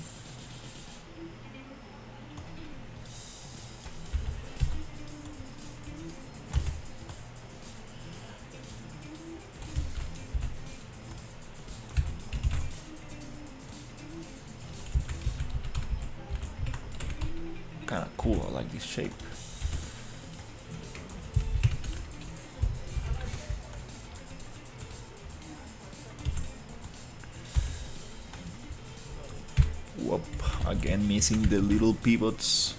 Kind of cool, I like this shape. Whoop, again missing the little pivots.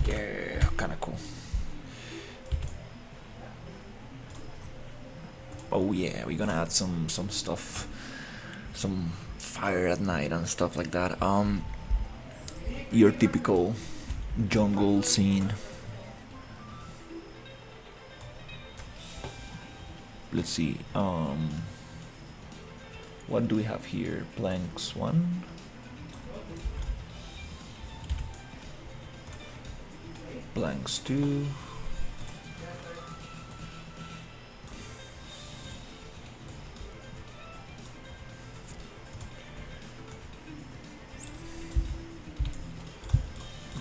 Yeah, kinda cool. Oh yeah, we're gonna add some stuff, some fire at night and stuff like that. Your typical jungle scene. Let's see. What do we have here? Planks 1. Planks 2.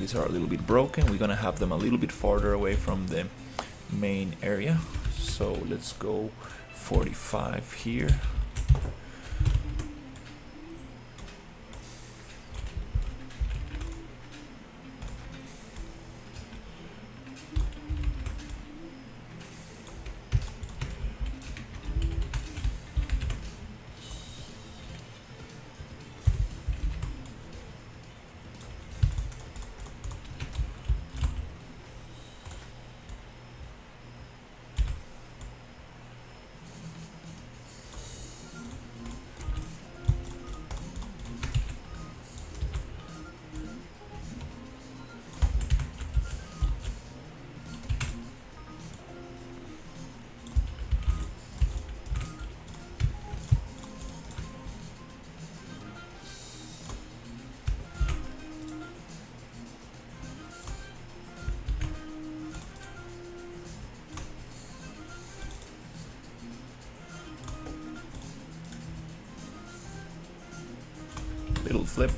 These are a little bit broken. We're gonna have them a little bit farther away from the main area. So let's go 45 here. Little flip.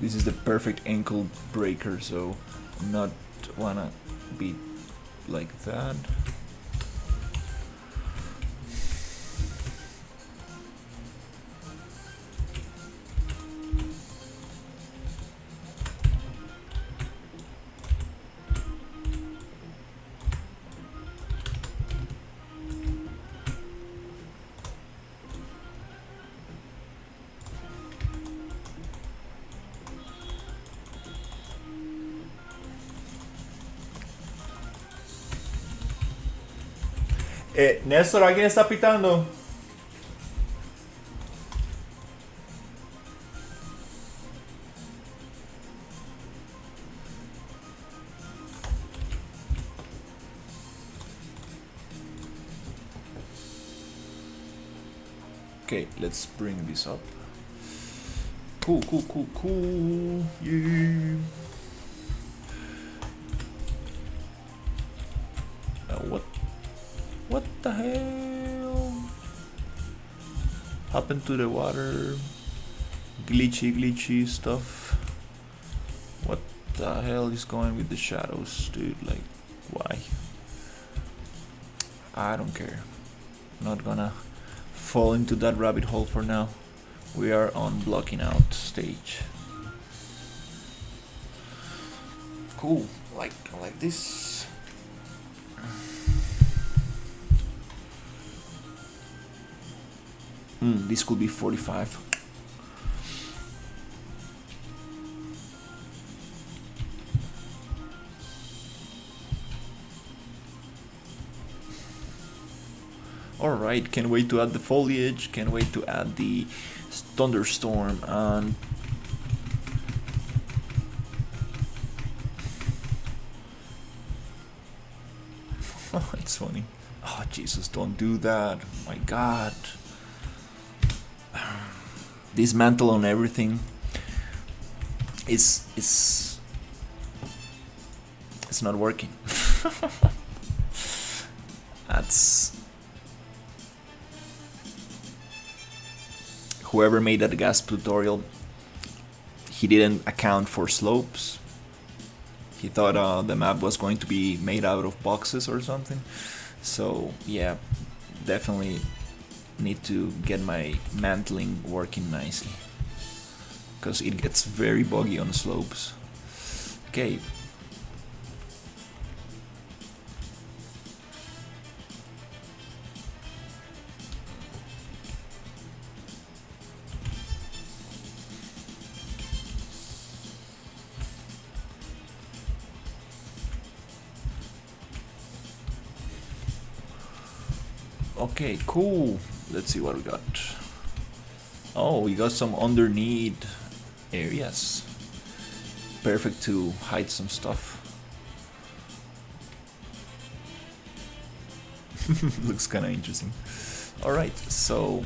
This is the perfect ankle breaker, so not wanna be like that. Néstor, ¿alguien está pitando? Okay, let's bring this up. Cool. Yeah. What the hell happened to the water? Glitchy stuff. What the hell is going with the shadows, dude? Like, why? I don't care. Not gonna fall into that rabbit hole for now. We are on blocking out stage. Cool. I like this. This could be 45. Alright, can't wait to add the foliage, can't wait to add the thunderstorm, and it's funny. Oh Jesus, don't do that. My God. This mantle on everything is it's not working. That's whoever made that Gasp tutorial. He didn't account for slopes. He thought the map was going to be made out of boxes or something. So yeah, definitely need to get my mantling working nicely, because it gets very buggy on slopes. Okay. Okay, cool. Let's see what we got. Oh, we got some underneath areas. Perfect to hide some stuff. Looks kind of interesting. Alright, so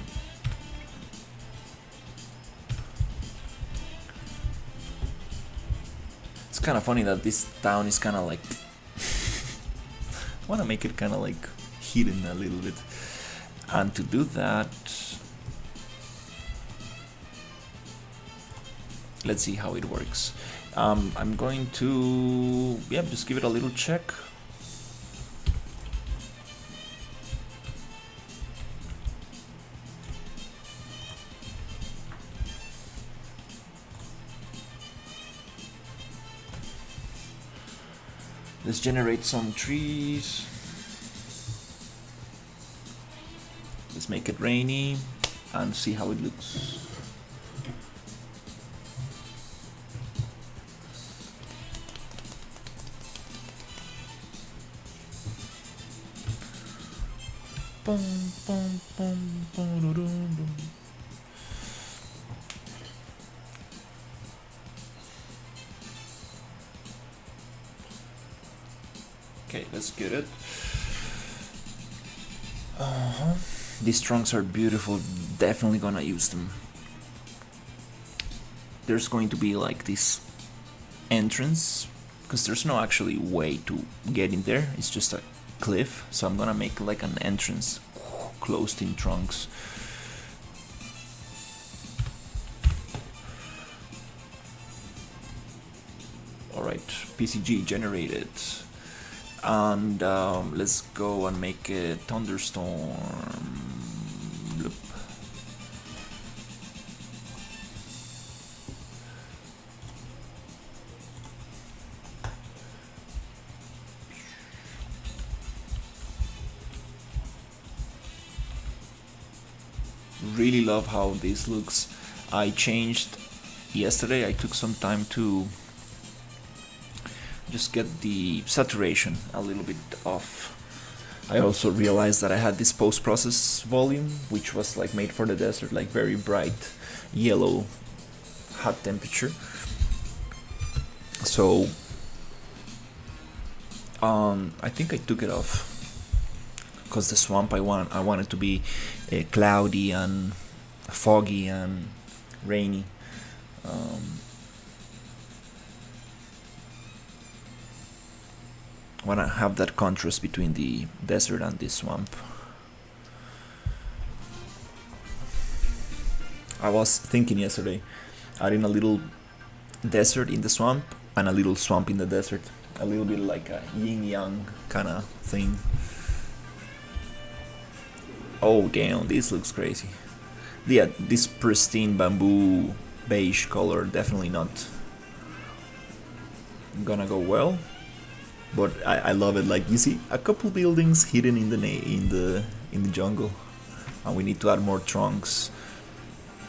kind of funny that this town is kind of like. I want to make it kind of like hidden a little bit, and to do that, let's see how it works. I'm going to just give it a little check. Let's generate some trees. Let's make it rainy and see how it looks. Bum, bum, bum, bum, dum, dum. Okay, let's get it. These trunks are beautiful. Definitely gonna use them. There's going to be like this entrance, because there's no actually way to get in there. It's just a cliff, so I'm gonna make like an entrance closed in trunks. Alright, PCG generated. And let's go and make a thunderstorm loop. Really love how this looks. I changed yesterday. I took some time to just get the saturation a little bit off. I also realized that I had this post-process volume, which was like made for the desert, like very bright yellow, hot temperature. So I think I took it off because the swamp I want it to be cloudy and foggy and rainy. I want to have that contrast between the desert and the swamp. I was thinking yesterday, adding a little desert in the swamp and a little swamp in the desert. A little bit like a yin-yang kind of thing. Oh damn, this looks crazy. Yeah, this pristine bamboo beige color definitely not gonna go well. But I love it. Like you see, a couple buildings hidden in the jungle, and we need to add more trunks.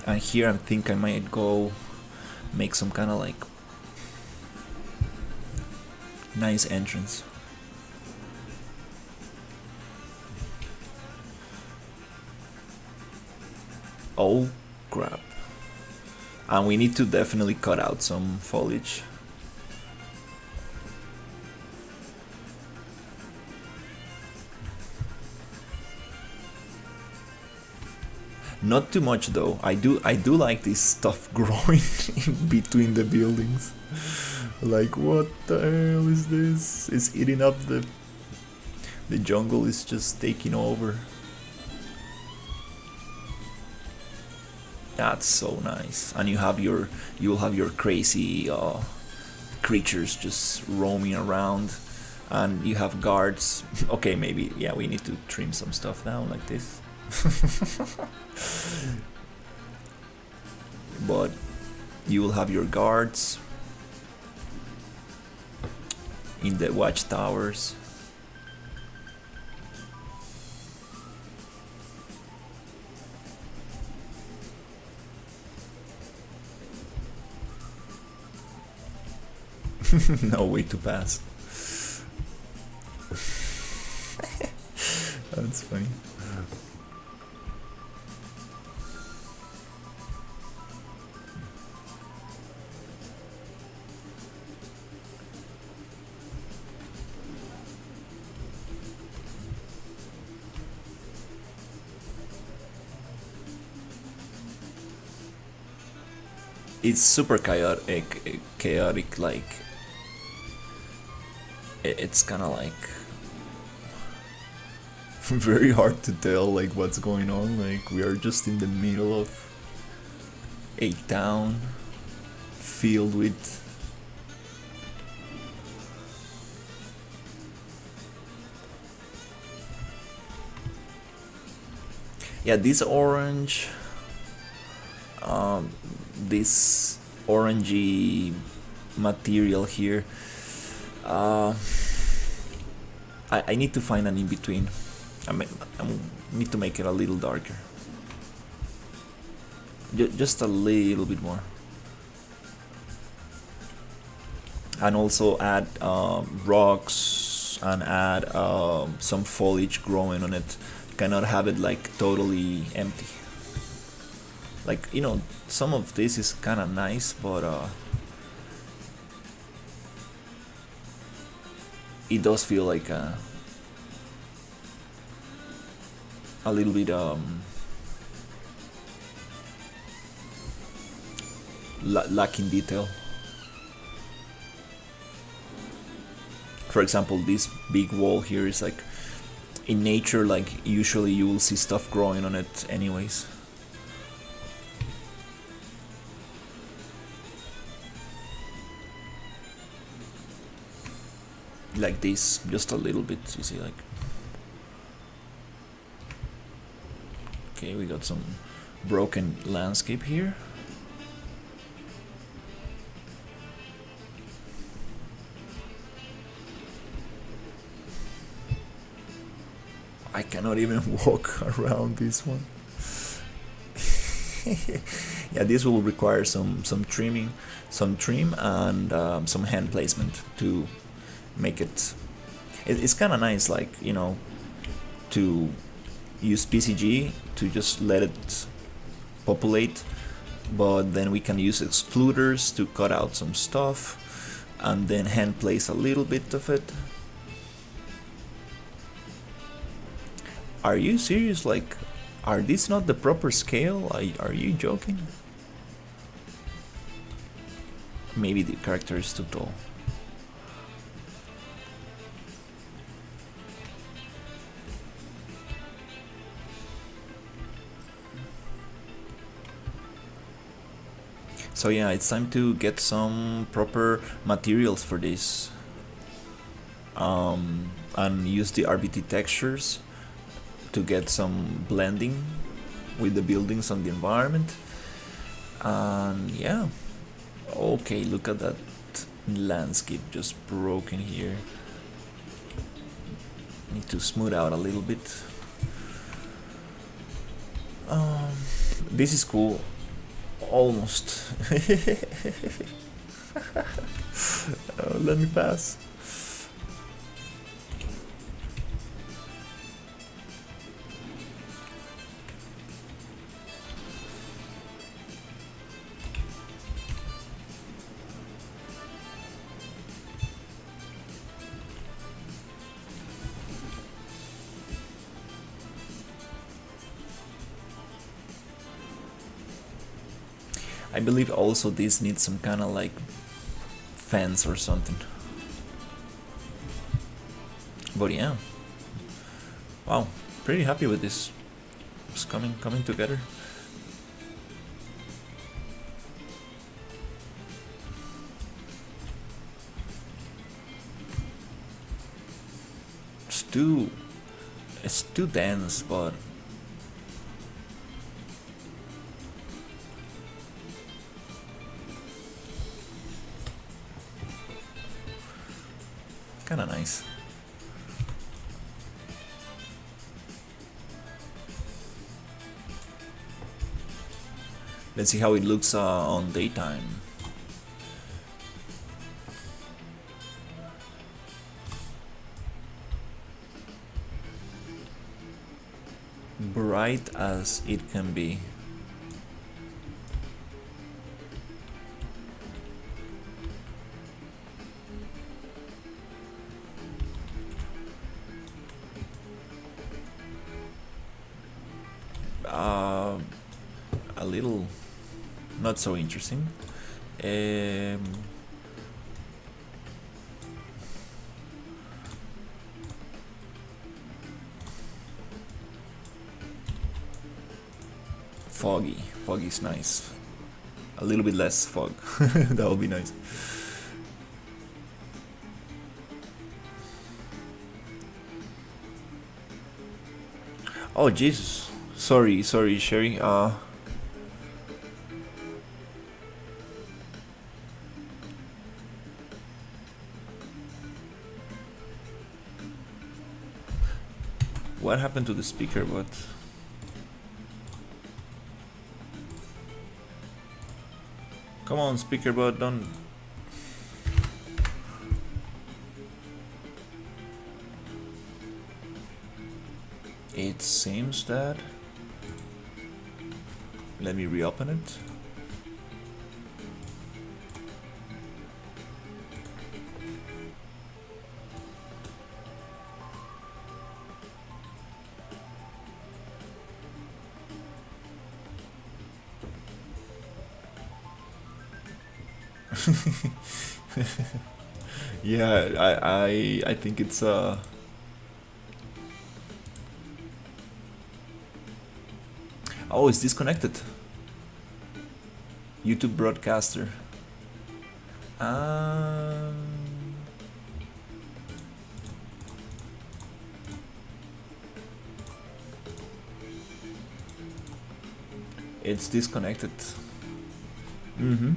And here I think I might go make some kind of like nice entrance. Oh crap! And we need to definitely cut out some foliage. Not too much though. I do like this stuff growing in between the buildings. Like what the hell is this? It's eating up the jungle is just taking over. That's so nice. And you will have your crazy creatures just roaming around, and you have guards. Okay, maybe yeah, we need to trim some stuff down like this. But you will have your guards in the watchtowers. No way to pass. That's funny. It's super chaotic like it's kind of like very hard to tell like what's going on. Like we are just in the middle of a town filled with yeah, this orange, this orangey material here, I need to find an in-between. I need to make it a little darker, just a little bit more, and also add rocks and add some foliage growing on it. Cannot have it like totally empty. Like, you know, some of this is kind of nice, but it does feel like a little bit lacking detail. For example, this big wall here is like, in nature, like usually you will see stuff growing on it anyways. Like this, just a little bit, you see, like. Okay, we got some broken landscape here. I cannot even walk around this one. Yeah, this will require some trimming, some trim, and some hand placement to make it. It's kind of nice, like, you know, to use PCG to just let it populate, but then we can use excluders to cut out some stuff, and then hand place a little bit of it. Are you serious? Like, are these not the proper scale? Are you joking? Maybe the character is too tall. So yeah, it's time to get some proper materials for this. And use the RBT textures to get some blending with the buildings and the environment. And yeah, okay, look at that landscape just broken here. Need to smooth out a little bit. This is cool, almost. Let me pass. I believe also this needs some kind of like fence or something. But yeah, wow, pretty happy with this. It's coming together. It's too dense, but kind of nice. Let's see how it looks on daytime. Bright as it can be. A little not so interesting. Foggy. Foggy's nice. A little bit less fog. That would be nice. Oh Jesus. Sorry, Sherry. What happened to the speaker bot? Come on, speaker bot, don't. It seems that. Let me reopen it. Yeah, I think it's oh, it's disconnected. YouTube broadcaster. It's disconnected. Mm-hmm.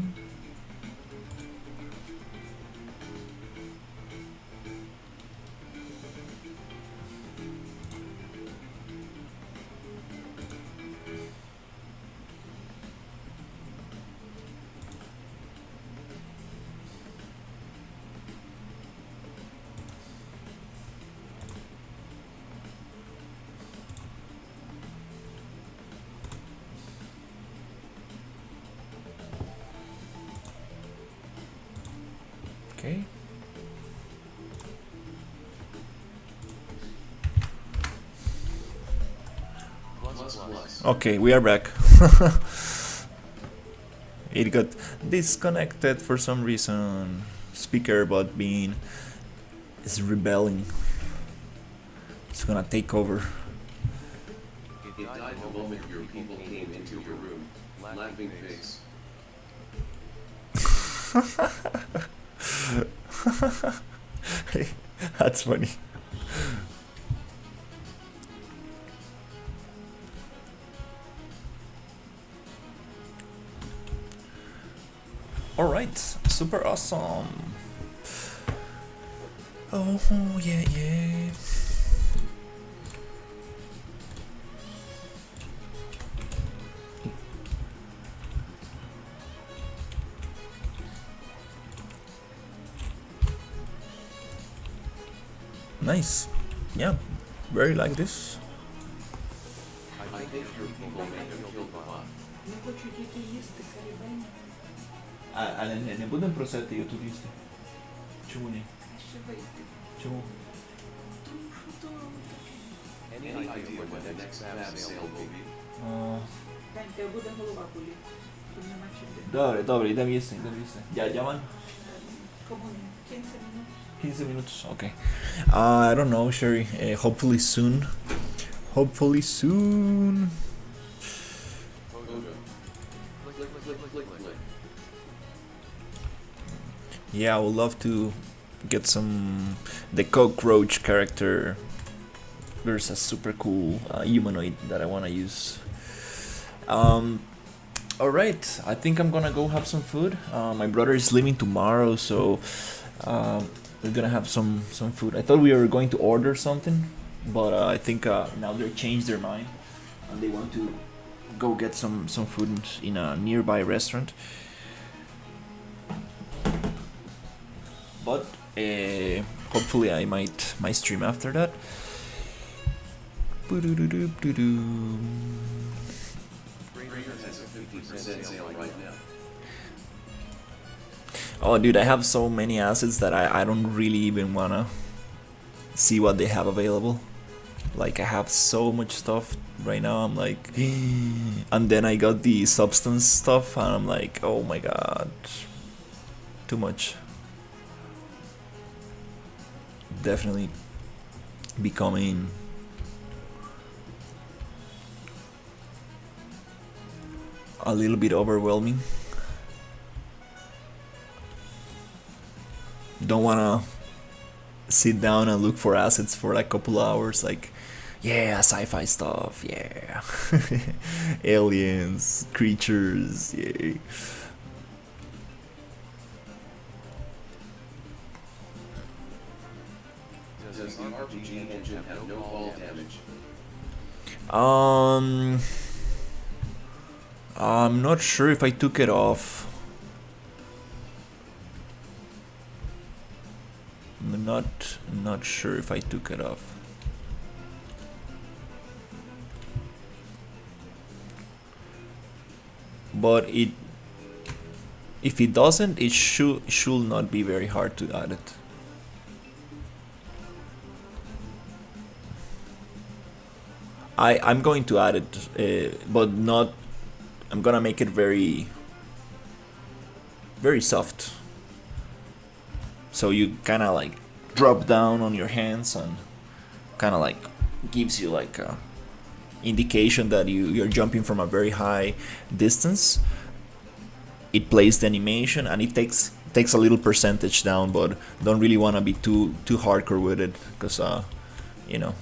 Okay. Okay, we are back. It got disconnected for some reason. Speaker bot being is rebelling. It's gonna take over. It died the moment your people came into your room. Laughing face. That's funny. Alright, super awesome. Oh, yeah, yeah. Nice. Yeah, very like this. I think your people may have killed the bot. Не хочу діти їсти, карібені. Але не будемо просити її тут їсти? Чому ні? Краще вийти. Чому? Тому що то таке. Any idea when the next app sale will be? Дань, тебе буде голова боліти. Тут нема чим дихати. Добре, йдемо їсти, Я ван? Кому не? 15 минут. 15 minutes, okay. I don't know, Sherry. Hopefully soon. Hopefully soon. Yeah, I would love to get some. The cockroach character. There's a super cool humanoid that I want to use. Alright, I think I'm gonna go have some food. My brother is leaving tomorrow, so we're gonna have some food. I thought we were going to order something, but I think now they changed their mind and they want to go get some food in a nearby restaurant. But hopefully I might stream after that. Raider has a 50% sale right now. Oh, dude, I have so many assets that I don't really even wanna see what they have available. Like, I have so much stuff right now, I'm like, and then I got the substance stuff, and I'm like, oh my god, too much. Definitely becoming a little bit overwhelming. Don't wanna sit down and look for assets for like a couple hours, like, yeah, sci-fi stuff, yeah. Aliens, creatures, yeah. Does the RPG engine have no fall damage? I'm not sure if I took it off. I'm not sure if I took it off. But if it doesn't, it should not be very hard to add it. I'm going to add it, but not. I'm gonna make it very soft. So you kind of like drop down on your hands and kind of like gives you like a indication that you're jumping from a very high distance. It plays the animation and it takes a little percentage down, but don't really want to be too hardcore with it, because you know,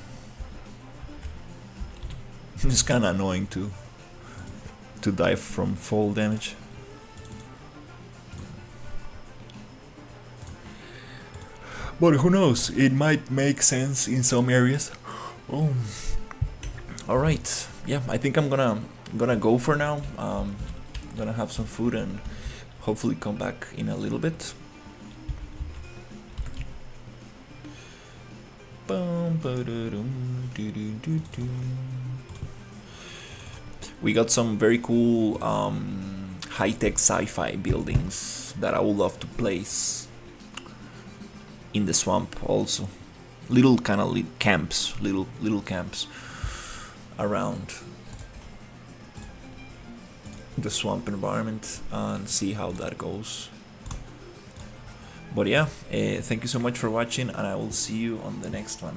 it's kind of annoying to die from fall damage. But who knows, it might make sense in some areas. Oh, all right, yeah, I think I'm gonna go for now. I'm gonna have some food and hopefully come back in a little bit. We got some very cool high-tech sci-fi buildings that I would love to place in the swamp also. Little kind of camps, little camps around the swamp environment, and see how that goes. But yeah, thank you so much for watching, and I will see you on the next one.